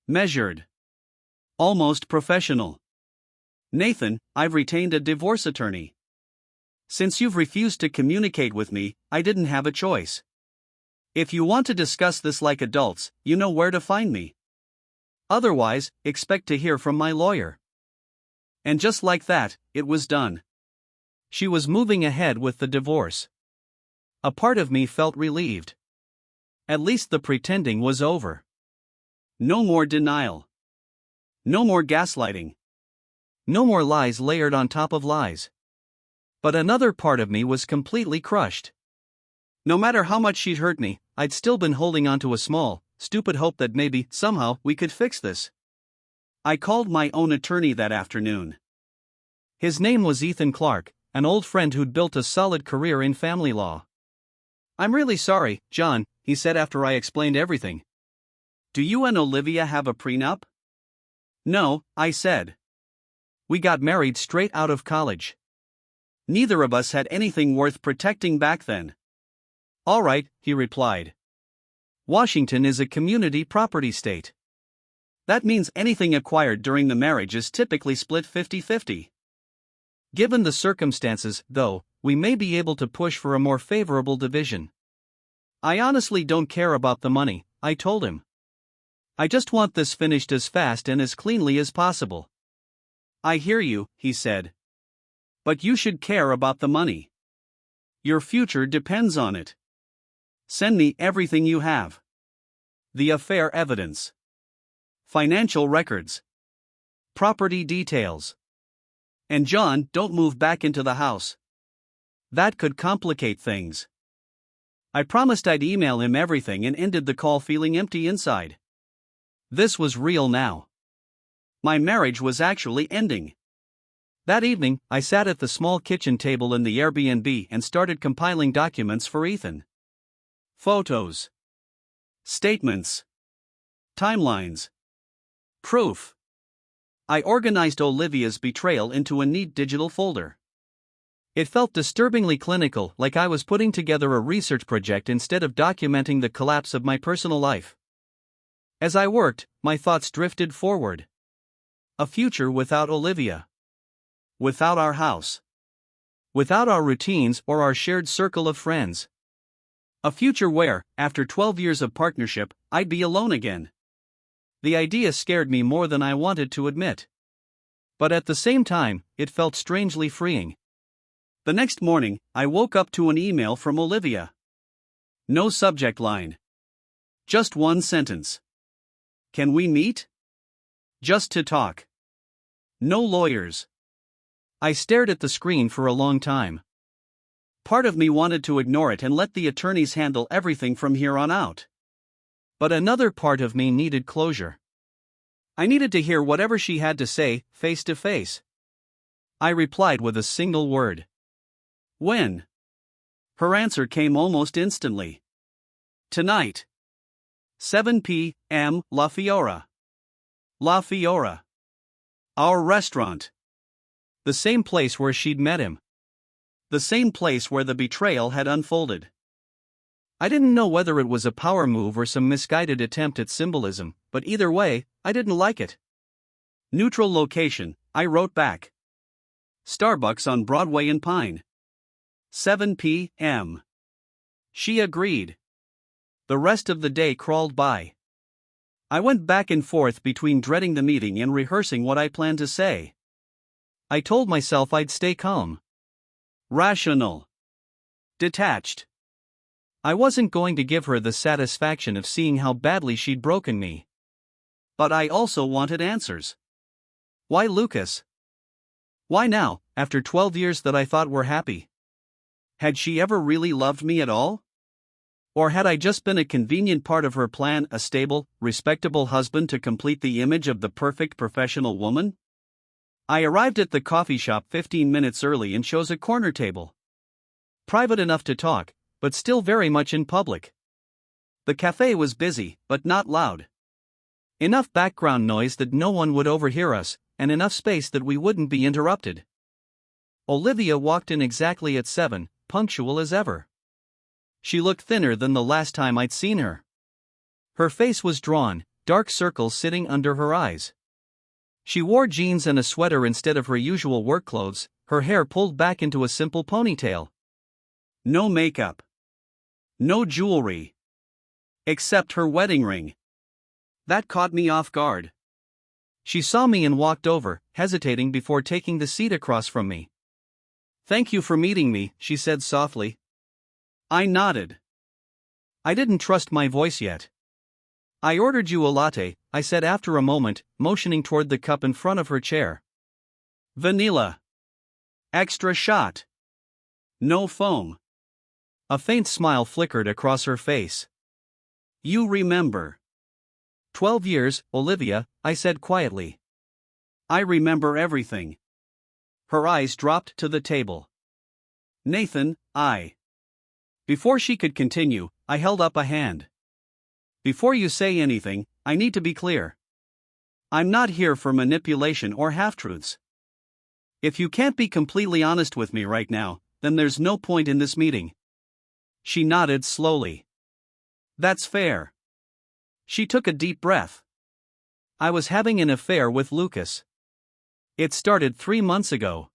Measured. Almost professional. Nathan, I've retained a divorce attorney. Since you've refused to communicate with me, I didn't have a choice. If you want to discuss this like adults, you know where to find me. Otherwise, expect to hear from my lawyer. And just like that, it was done. She was moving ahead with the divorce. A part of me felt relieved. At least the pretending was over. No more denial. No more gaslighting. No more lies layered on top of lies. But another part of me was completely crushed. No matter how much she'd hurt me, I'd still been holding on to a small, stupid hope that maybe, somehow, we could fix this. I called my own attorney that afternoon. His name was Ethan Clark, an old friend who'd built a solid career in family law. I'm really sorry, John, he said after I explained everything. Do you and Olivia have a prenup? No, I said. We got married straight out of college. Neither of us had anything worth protecting back then. All right, he replied. Washington is a community property state. That means anything acquired during the marriage is typically split 50-50. Given the circumstances, though, we may be able to push for a more favorable division. I honestly don't care about the money, I told him. I just want this finished as fast and as cleanly as possible. I hear you, he said. But you should care about the money. Your future depends on it. Send me everything you have. The affair evidence. Financial records. Property details. And John, don't move back into the house. That could complicate things. I promised I'd email him everything and ended the call feeling empty inside. This was real now. My marriage was actually ending. That evening, I sat at the small kitchen table in the Airbnb and started compiling documents for Ethan. Photos. Statements. Timelines. Proof. I organized Olivia's betrayal into a neat digital folder. It felt disturbingly clinical, like I was putting together a research project instead of documenting the collapse of my personal life. As I worked, my thoughts drifted forward. A future without Olivia. Without our house. Without our routines or our shared circle of friends. A future where, after 12 years of partnership, I'd be alone again. The idea scared me more than I wanted to admit. But at the same time, it felt strangely freeing. The next morning, I woke up to an email from Olivia. No subject line. Just one sentence. Can we meet? Just to talk. No lawyers. I stared at the screen for a long time. Part of me wanted to ignore it and let the attorneys handle everything from here on out. But another part of me needed closure. I needed to hear whatever she had to say, face to face. I replied with a single word. When? Her answer came almost instantly. Tonight. 7 p.m. La Fiora. La Fiora. Our restaurant. The same place where she'd met him. The same place where the betrayal had unfolded. I didn't know whether it was a power move or some misguided attempt at symbolism, but either way, I didn't like it. Neutral location, I wrote back. Starbucks on Broadway and Pine. 7 p.m. She agreed. The rest of the day crawled by. I went back and forth between dreading the meeting and rehearsing what I planned to say. I told myself I'd stay calm. Rational. Detached. I wasn't going to give her the satisfaction of seeing how badly she'd broken me. But I also wanted answers. Why Lucas? Why now, after 12 years that I thought were happy? Had she ever really loved me at all? Or had I just been a convenient part of her plan, a stable, respectable husband to complete the image of the perfect professional woman? I arrived at the coffee shop 15 minutes early and chose a corner table. Private enough to talk, but still very much in public. The cafe was busy, but not loud. Enough background noise that no one would overhear us, and enough space that we wouldn't be interrupted. Olivia walked in exactly at 7, punctual as ever. She looked thinner than the last time I'd seen her. Her face was drawn, dark circles sitting under her eyes. She wore jeans and a sweater instead of her usual work clothes, her hair pulled back into a simple ponytail. No makeup. No jewelry. Except her wedding ring. That caught me off guard. She saw me and walked over, hesitating before taking the seat across from me. "Thank you for meeting me," she said softly. I nodded. I didn't trust my voice yet. "I ordered you a latte," I said after a moment, motioning toward the cup in front of her chair. "Vanilla. Extra shot. No foam." A faint smile flickered across her face. "You remember." 12 years, Olivia," I said quietly. "I remember everything." Her eyes dropped to the table. "Nathan, Before she could continue, I held up a hand. "Before you say anything, I need to be clear. I'm not here for manipulation or half-truths. If you can't be completely honest with me right now, then there's no point in this meeting." She nodded slowly. "That's fair." She took a deep breath. I was having an affair with Lucas. It started 3 months ago.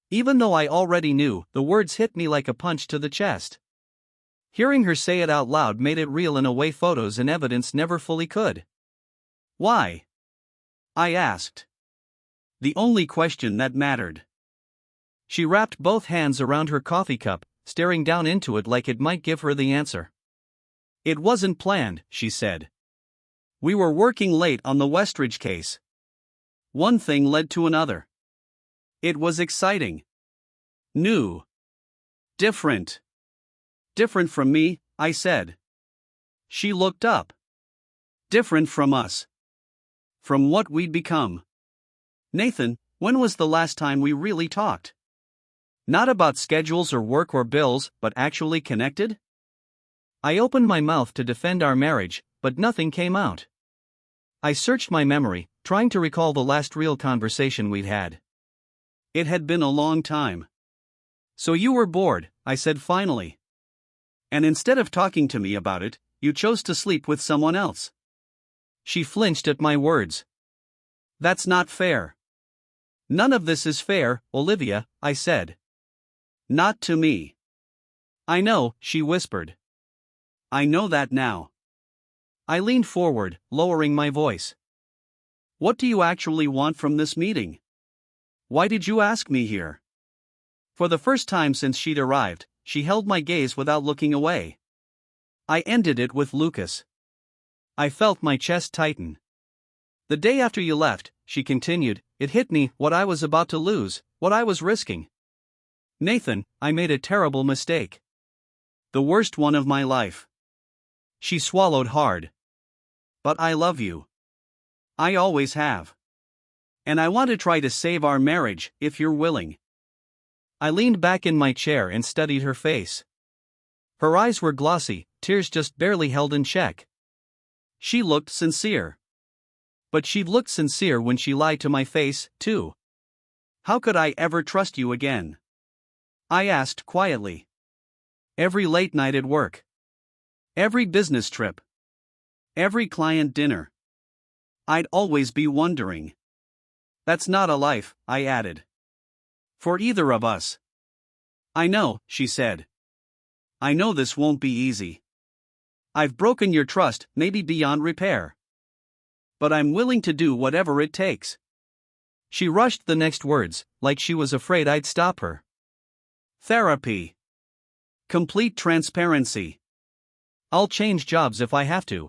Even though I already knew, the words hit me like a punch to the chest. Hearing her say it out loud made it real in a way photos and evidence never fully could. Why? I asked. The only question that mattered. She wrapped both hands around her coffee cup, staring down into it like it might give her the answer. It wasn't planned, she said. We were working late on the Westridge case. One thing led to another. It was exciting. New. Different. Different from me, I said. She looked up. Different from us. From what we'd become. Nathan, when was the last time we really talked? Not about schedules or work or bills, but actually connected? I opened my mouth to defend our marriage, but nothing came out. I searched my memory, trying to recall the last real conversation we'd had. It had been a long time. So you were bored, I said finally. And instead of talking to me about it, you chose to sleep with someone else. She flinched at my words. That's not fair. None of this is fair, Olivia, I said. Not to me. I know, she whispered. I know that now. I leaned forward, lowering my voice. What do you actually want from this meeting? Why did you ask me here? For the first time since she'd arrived, she held my gaze without looking away. I ended it with Lucas. I felt my chest tighten. The day after you left, she continued, it hit me what I was about to lose, what I was risking. Nathan, I made a terrible mistake. The worst one of my life. She swallowed hard. But I love you. I always have. And I want to try to save our marriage, if you're willing. I leaned back in my chair and studied her face. Her eyes were glossy, tears just barely held in check. She looked sincere. But she'd looked sincere when she lied to my face, too. How could I ever trust you again? I asked quietly. Every late night at work. Every business trip. Every client dinner. I'd always be wondering. That's not a life, I added. For either of us. I know, she said. I know this won't be easy. I've broken your trust, maybe beyond repair. But I'm willing to do whatever it takes. She rushed the next words, like she was afraid I'd stop her. Therapy. Complete transparency. I'll change jobs if I have to.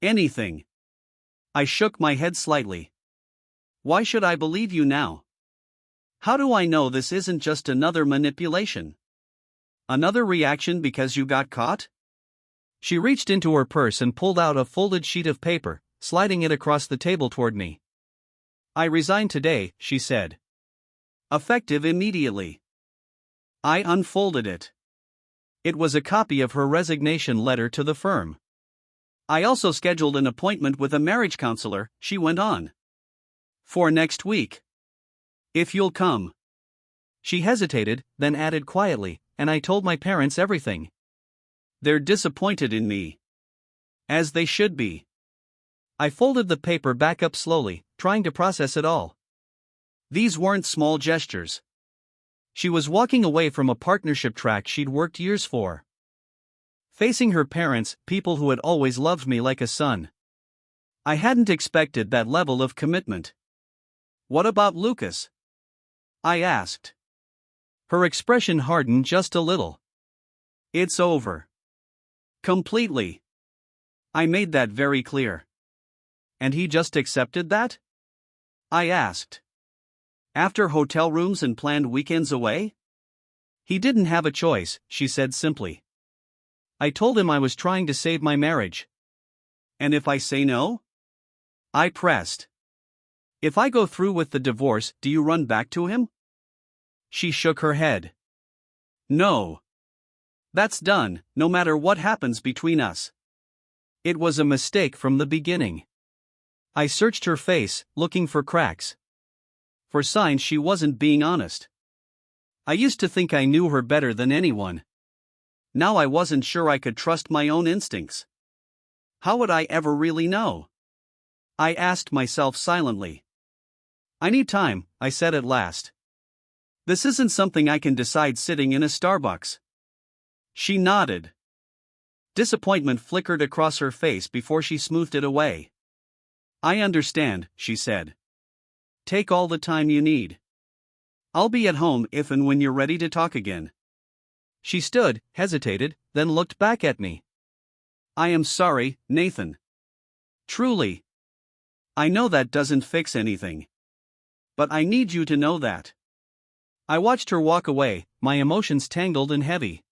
Anything. I shook my head slightly. Why should I believe you now? How do I know this isn't just another manipulation? Another reaction because you got caught? She reached into her purse and pulled out a folded sheet of paper, sliding it across the table toward me. I resign today, she said. Effective immediately. I unfolded it. It was a copy of her resignation letter to the firm. I also scheduled an appointment with a marriage counselor, she went on. For next week. If you'll come. She hesitated, then added quietly, and I told my parents everything. They're disappointed in me. As they should be. I folded the paper back up slowly, trying to process it all. These weren't small gestures. She was walking away from a partnership track she'd worked years for. Facing her parents, people who had always loved me like a son. I hadn't expected that level of commitment. What about Lucas? I asked. Her expression hardened just a little. It's over. Completely. I made that very clear. And he just accepted that? I asked. After hotel rooms and planned weekends away? He didn't have a choice, she said simply. I told him I was trying to save my marriage. And if I say no? I pressed. If I go through with the divorce, do you run back to him? She shook her head. No. That's done, no matter what happens between us. It was a mistake from the beginning. I searched her face, looking for cracks. For signs she wasn't being honest. I used to think I knew her better than anyone. Now I wasn't sure I could trust my own instincts. How would I ever really know? I asked myself silently. I need time, I said at last. This isn't something I can decide sitting in a Starbucks. She nodded. Disappointment flickered across her face before she smoothed it away. I understand, she said. Take all the time you need. I'll be at home if and when you're ready to talk again. She stood, hesitated, then looked back at me. I am sorry, Nathan. Truly. I know that doesn't fix anything. But I need you to know that. I watched her walk away, my emotions tangled and heavy.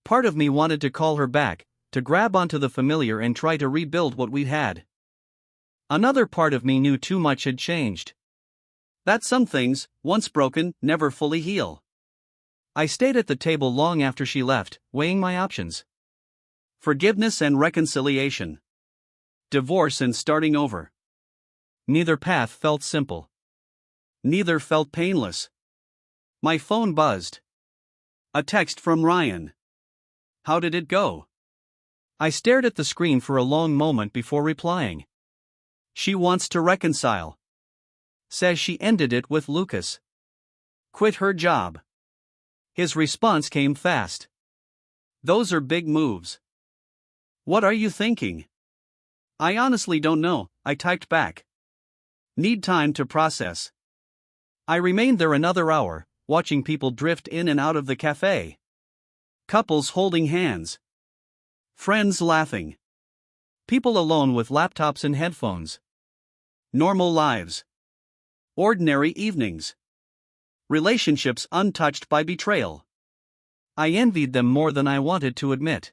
Part of me wanted to call her back, to grab onto the familiar and try to rebuild what we'd had. Another part of me knew too much had changed. That some things, once broken, never fully heal. I stayed at the table long after she left, weighing my options. Forgiveness and reconciliation. Divorce and starting over. Neither path felt simple. Neither felt painless. My phone buzzed. A text from Ryan. How did it go? I stared at the screen for a long moment before replying. She wants to reconcile. Says she ended it with Lucas. Quit her job. His response came fast. Those are big moves. What are you thinking? I honestly don't know, I typed back. Need time to process. I remained there another hour, watching people drift in and out of the cafe. Couples holding hands. Friends laughing. People alone with laptops and headphones. Normal lives. Ordinary evenings. Relationships untouched by betrayal. I envied them more than I wanted to admit.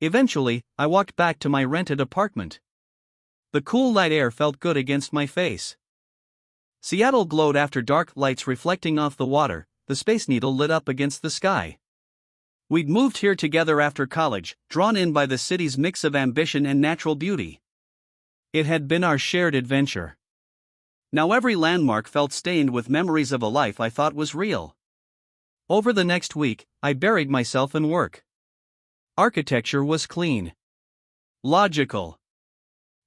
Eventually, I walked back to my rented apartment. The cool night air felt good against my face. Seattle glowed after dark, lights reflecting off the water, the Space Needle lit up against the sky. We'd moved here together after college, drawn in by the city's mix of ambition and natural beauty. It had been our shared adventure. Now every landmark felt stained with memories of a life I thought was real. Over the next week, I buried myself in work. Architecture was clean. Logical.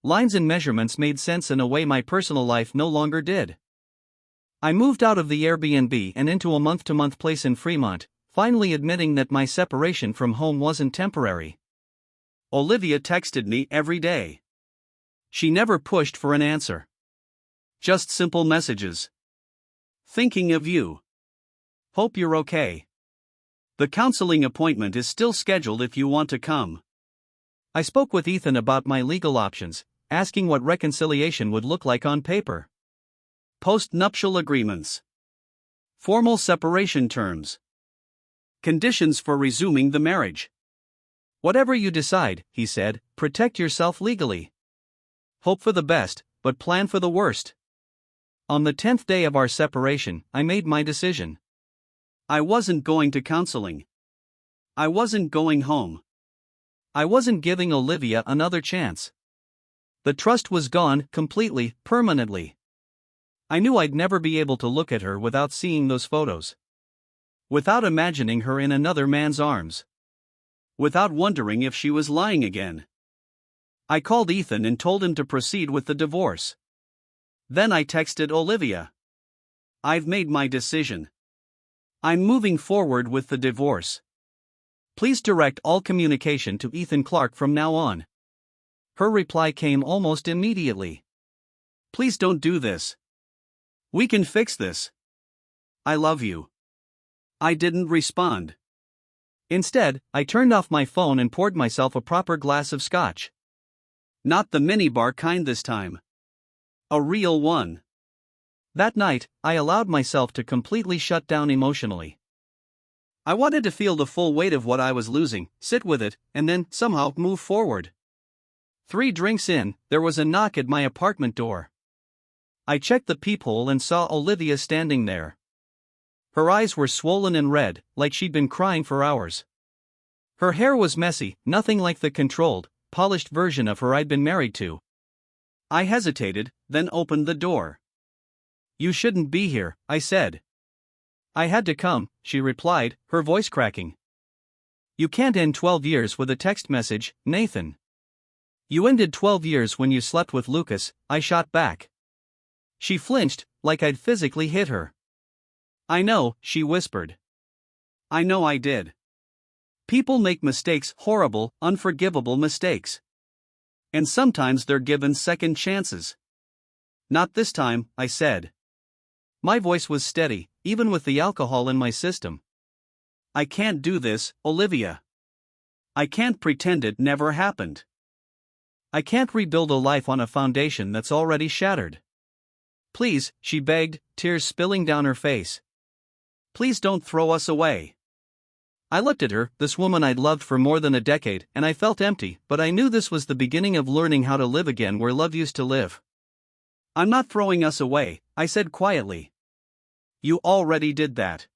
Lines and measurements made sense in a way my personal life no longer did. I moved out of the Airbnb and into a month-to-month place in Fremont, finally admitting that my separation from home wasn't temporary. Olivia texted me every day. She never pushed for an answer. Just simple messages. Thinking of you. Hope you're okay. The counseling appointment is still scheduled if you want to come. I spoke with Ethan about my legal options, asking what reconciliation would look like on paper. Post-nuptial agreements. Formal separation terms. Conditions for resuming the marriage. Whatever you decide, he said, protect yourself legally. Hope for the best, but plan for the worst. On the 10th day of our separation, I made my decision. I wasn't going to counseling. I wasn't going home. I wasn't giving Olivia another chance. The trust was gone, completely, permanently. I knew I'd never be able to look at her without seeing those photos. Without imagining her in another man's arms. Without wondering if she was lying again. I called Ethan and told him to proceed with the divorce. Then I texted Olivia. I've made my decision. I'm moving forward with the divorce. Please direct all communication to Ethan Clark from now on. Her reply came almost immediately. Please don't do this. We can fix this. I love you. I didn't respond. Instead, I turned off my phone and poured myself a proper glass of scotch. Not the minibar kind this time. A real one. That night, I allowed myself to completely shut down emotionally. I wanted to feel the full weight of what I was losing, sit with it, and then, somehow, move forward. 3 drinks in, there was a knock at my apartment door. I checked the peephole and saw Olivia standing there. Her eyes were swollen and red, like she'd been crying for hours. Her hair was messy, nothing like the controlled, polished version of her I'd been married to. I hesitated, then opened the door. You shouldn't be here, I said. I had to come, she replied, her voice cracking. You can't end 12 years with a text message, Nathan. You ended 12 years when you slept with Lucas, I shot back. She flinched, like I'd physically hit her. I know, she whispered. I know I did. People make mistakes, horrible, unforgivable mistakes. And sometimes they're given second chances. Not this time, I said. My voice was steady, even with the alcohol in my system. I can't do this, Olivia. I can't pretend it never happened. I can't rebuild a life on a foundation that's already shattered. Please, she begged, tears spilling down her face. Please don't throw us away. I looked at her, this woman I'd loved for more than a decade, and I felt empty, but I knew this was the beginning of learning how to live again where love used to live. I'm not throwing us away, I said quietly. You already did that.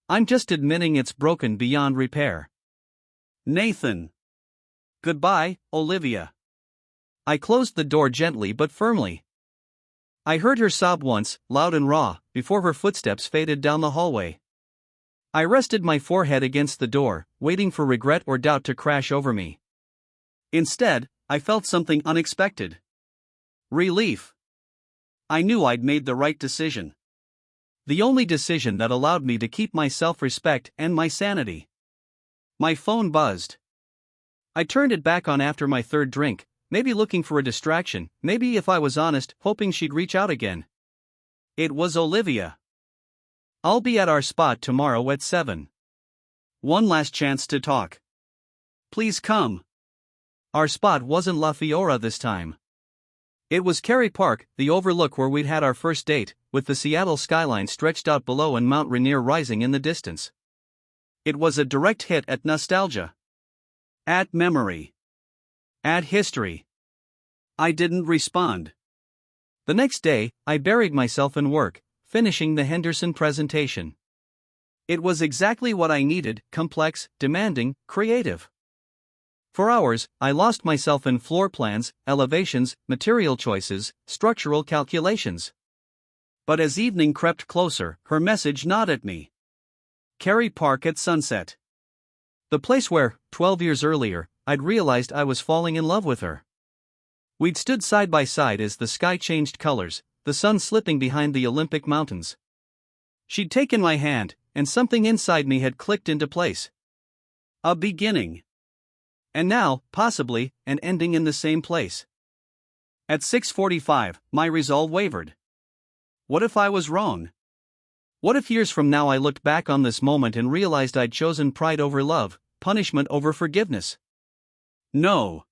I'm just admitting it's broken beyond repair. Nathan. Goodbye, Olivia. I closed the door gently but firmly. I heard her sob once, loud and raw, before her footsteps faded down the hallway. I rested my forehead against the door, waiting for regret or doubt to crash over me. Instead, I felt something unexpected. Relief. I knew I'd made the right decision. The only decision that allowed me to keep my self-respect and my sanity. My phone buzzed. I turned it back on after my third drink, maybe looking for a distraction, maybe if I was honest, hoping she'd reach out again. It was Olivia. I'll be at our spot tomorrow at 7. One last chance to talk. Please come. Our spot wasn't La Fiora this time. It was Kerry Park, the overlook where we'd had our first date, with the Seattle skyline stretched out below and Mount Rainier rising in the distance. It was a direct hit at nostalgia. At memory. At history. I didn't respond. The next day, I buried myself in work, finishing the Henderson presentation. It was exactly what I needed, complex, demanding, creative. For hours, I lost myself in floor plans, elevations, material choices, structural calculations. But as evening crept closer, her message gnawed at me. Kerry Park at sunset. The place where, 12 years earlier, I'd realized I was falling in love with her. We'd stood side by side as the sky changed colors, the sun slipping behind the Olympic mountains. She'd taken my hand, and something inside me had clicked into place. A beginning. And now, possibly, an ending in the same place. At 6:45, my resolve wavered. What if I was wrong? What if years from now I looked back on this moment and realized I'd chosen pride over love, punishment over forgiveness? No.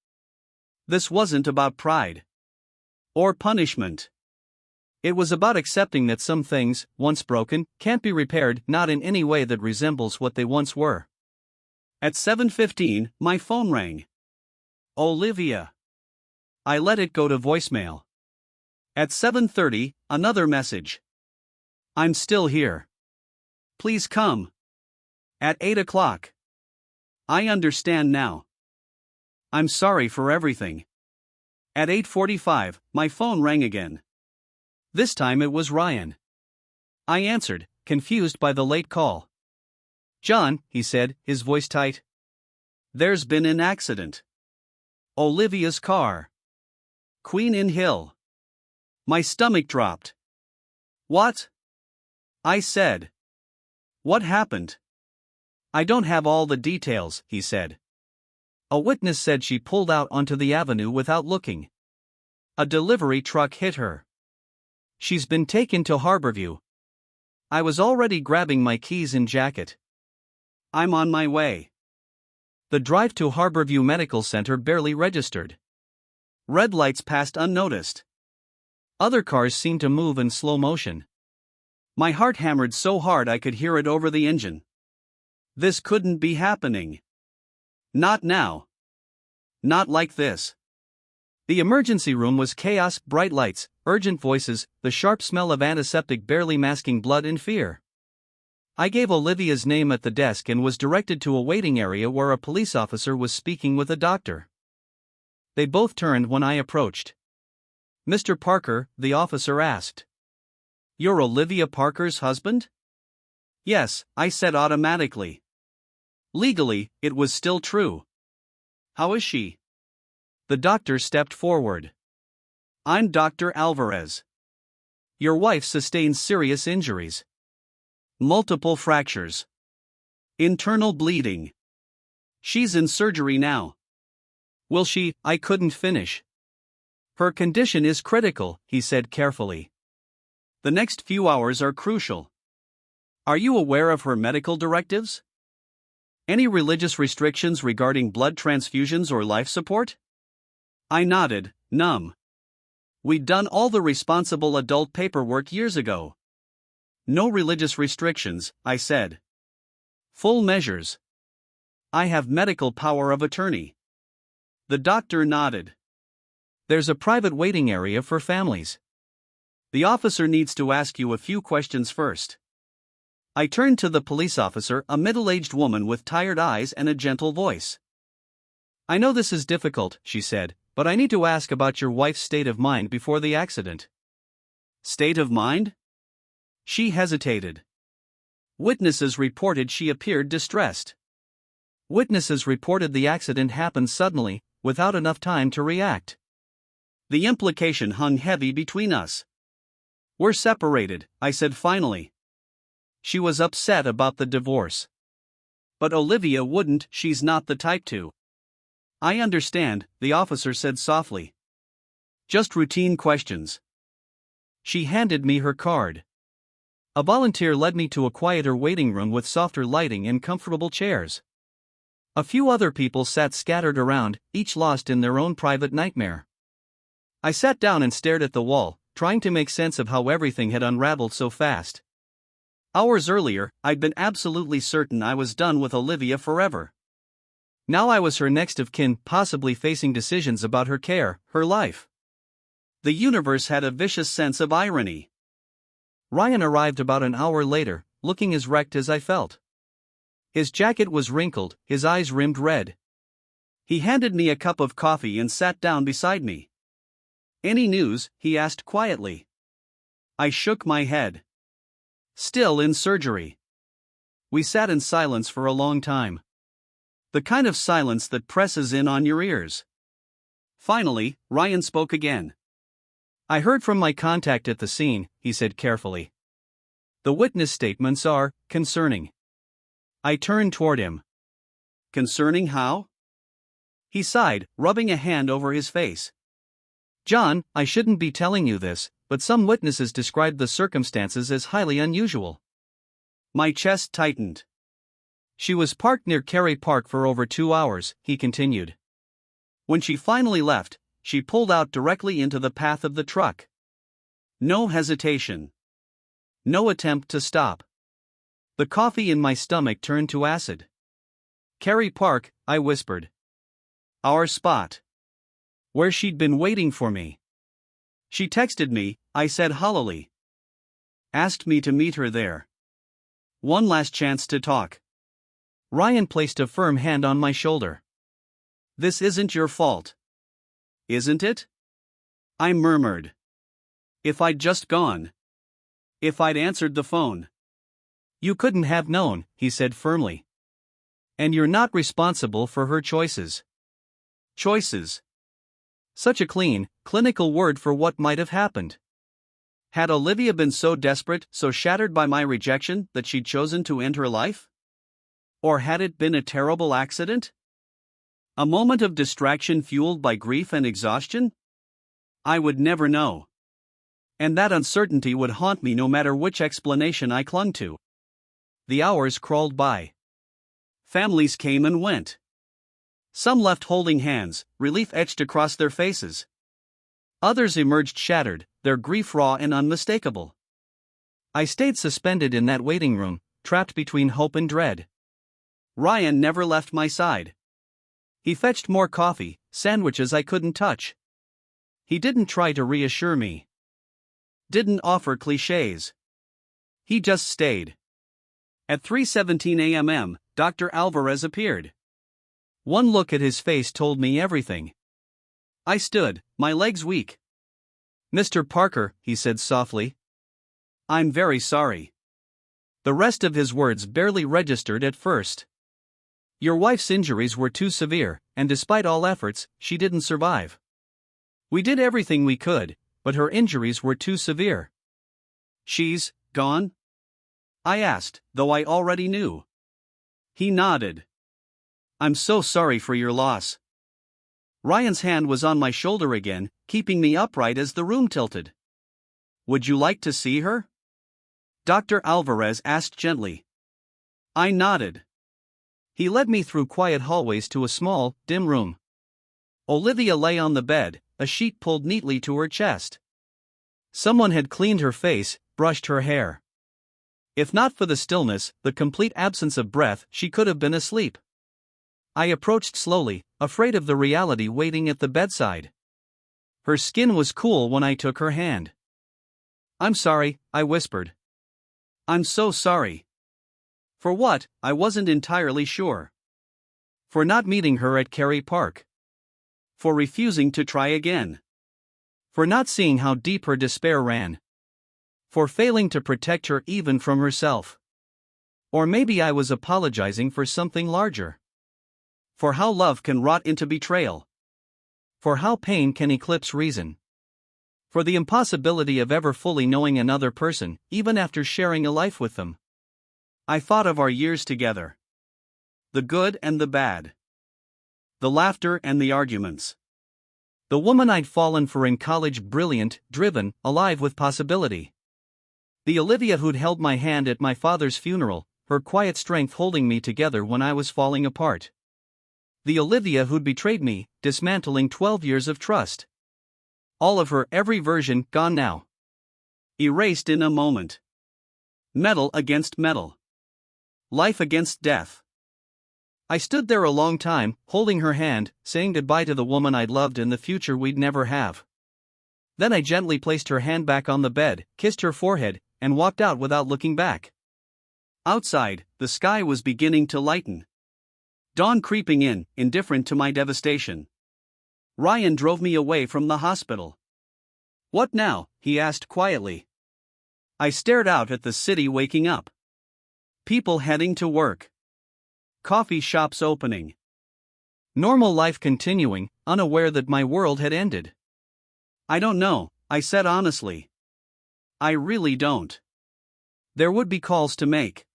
This wasn't about pride. Or punishment. It was about accepting that some things, once broken, can't be repaired, not in any way that resembles what they once were. At 7:15, my phone rang. Olivia. I let it go to voicemail. At 7:30, another message. I'm still here. Please come. At 8 o'clock. I understand now. I'm sorry for everything. At 8:45, my phone rang again. This time it was Ryan. I answered, confused by the late call. John, he said, his voice tight. There's been an accident. Olivia's car. Queen Inn Hill. My stomach dropped. What? I said. What happened? I don't have all the details, he said. A witness said she pulled out onto the avenue without looking. A delivery truck hit her. She's been taken to Harborview. I was already grabbing my keys and jacket. I'm on my way. The drive to Harborview Medical Center barely registered. Red lights passed unnoticed. Other cars seemed to move in slow motion. My heart hammered so hard I could hear it over the engine. This couldn't be happening. Not now. Not like this. The emergency room was chaos, bright lights, urgent voices, the sharp smell of antiseptic barely masking blood and fear. I gave Olivia's name at the desk and was directed to a waiting area where a police officer was speaking with a doctor. They both turned when I approached. Mr. Parker, the officer asked. You're Olivia Parker's husband? Yes, I said automatically. Legally, it was still true. How is she? The doctor stepped forward. I'm Dr. Alvarez. Your wife sustained serious injuries. Multiple fractures. Internal bleeding. She's in surgery now. Will she? I couldn't finish. Her condition is critical, he said carefully. The next few hours are crucial. Are you aware of her medical directives? Any religious restrictions regarding blood transfusions or life support? I nodded, numb. We'd done all the responsible adult paperwork years ago. No religious restrictions, I said. Full measures. I have medical power of attorney. The doctor nodded. There's a private waiting area for families. The officer needs to ask you a few questions first. I turned to the police officer, a middle-aged woman with tired eyes and a gentle voice. I know this is difficult, she said, but I need to ask about your wife's state of mind before the accident. State of mind? She hesitated. Witnesses reported she appeared distressed. Witnesses reported the accident happened suddenly, without enough time to react. The implication hung heavy between us. We're separated, I said finally. She was upset about the divorce. But Olivia wouldn't, she's not the type to. I understand, the officer said softly. Just routine questions. She handed me her card. A volunteer led me to a quieter waiting room with softer lighting and comfortable chairs. A few other people sat scattered around, each lost in their own private nightmare. I sat down and stared at the wall, trying to make sense of how everything had unraveled so fast. Hours earlier, I'd been absolutely certain I was done with Olivia forever. Now I was her next of kin, possibly facing decisions about her care, her life. The universe had a vicious sense of irony. Ryan arrived about an hour later, looking as wrecked as I felt. His jacket was wrinkled, his eyes rimmed red. He handed me a cup of coffee and sat down beside me. Any news? He asked quietly. I shook my head. Still in surgery. We sat in silence for a long time. The kind of silence that presses in on your ears. Finally, Ryan spoke again. I heard from my contact at the scene, he said carefully. The witness statements are concerning. I turned toward him. Concerning how? He sighed, rubbing a hand over his face. John, I shouldn't be telling you this, but some witnesses described the circumstances as highly unusual. My chest tightened. She was parked near Kerry Park for over 2 hours, he continued. When she finally left, she pulled out directly into the path of the truck. No hesitation. No attempt to stop. The coffee in my stomach turned to acid. Kerry Park, I whispered. Our spot. Where she'd been waiting for me. She texted me, I said hollowly. Asked me to meet her there. One last chance to talk. Ryan placed a firm hand on my shoulder. This isn't your fault. Isn't it? I murmured. If I'd just gone. If I'd answered the phone. You couldn't have known, he said firmly. And you're not responsible for her choices. Choices. Such a clean, clinical word for what might have happened. Had Olivia been so desperate, so shattered by my rejection, that she'd chosen to end her life? Or had it been a terrible accident? A moment of distraction fueled by grief and exhaustion? I would never know. And that uncertainty would haunt me no matter which explanation I clung to. The hours crawled by. Families came and went. Some left holding hands, relief etched across their faces. Others emerged shattered, their grief raw and unmistakable. I stayed suspended in that waiting room, trapped between hope and dread. Ryan never left my side. He fetched more coffee, sandwiches I couldn't touch. He didn't try to reassure me. Didn't offer clichés. He just stayed. At 3:17 a.m., Dr. Alvarez appeared. One look at his face told me everything. I stood, my legs weak. Mr. Parker, he said softly. I'm very sorry. The rest of his words barely registered at first. Your wife's injuries were too severe, and despite all efforts, she didn't survive. We did everything we could, but her injuries were too severe. She's gone? I asked, though I already knew. He nodded. I'm so sorry for your loss. Ryan's hand was on my shoulder again, keeping me upright as the room tilted. Would you like to see her? Dr. Alvarez asked gently. I nodded. He led me through quiet hallways to a small, dim room. Olivia lay on the bed, a sheet pulled neatly to her chest. Someone had cleaned her face, brushed her hair. If not for the stillness, the complete absence of breath, she could have been asleep. I approached slowly, afraid of the reality waiting at the bedside. Her skin was cool when I took her hand. I'm sorry, I whispered. I'm so sorry. For what, I wasn't entirely sure. For not meeting her at Kerry Park. For refusing to try again. For not seeing how deep her despair ran. For failing to protect her even from herself. Or maybe I was apologizing for something larger. For how love can rot into betrayal. For how pain can eclipse reason. For the impossibility of ever fully knowing another person, even after sharing a life with them. I thought of our years together. The good and the bad. The laughter and the arguments. The woman I'd fallen for in college, brilliant, driven, alive with possibility. The Olivia who'd held my hand at my father's funeral, her quiet strength holding me together when I was falling apart. The Olivia who'd betrayed me, dismantling 12 years of trust. All of her, every version, gone now. Erased in a moment. Metal against metal. Life against death. I stood there a long time, holding her hand, saying goodbye to the woman I'd loved and the future we'd never have. Then I gently placed her hand back on the bed, kissed her forehead, and walked out without looking back. Outside, the sky was beginning to lighten. Dawn creeping in, indifferent to my devastation. Ryan drove me away from the hospital. What now? He asked quietly. I stared out at the city waking up. People heading to work. Coffee shops opening. Normal life continuing, unaware that my world had ended. I don't know, I said honestly. I really don't. There would be calls to make.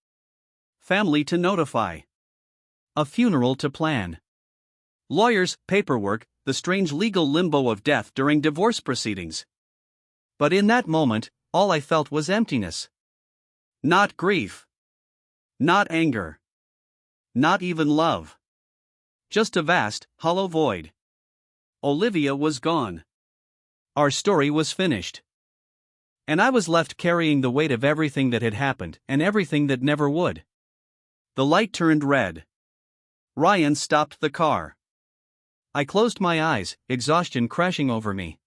Family to notify. A funeral to plan. Lawyers, paperwork, the strange legal limbo of death during divorce proceedings. But in that moment, all I felt was emptiness. Not grief. Not anger. Not even love. Just a vast, hollow void. Olivia was gone. Our story was finished. And I was left carrying the weight of everything that had happened and everything that never would. The light turned red. Ryan stopped the car. I closed my eyes, exhaustion crashing over me.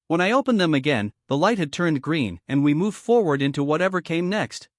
When I opened them again, the light had turned green and we moved forward into whatever came next.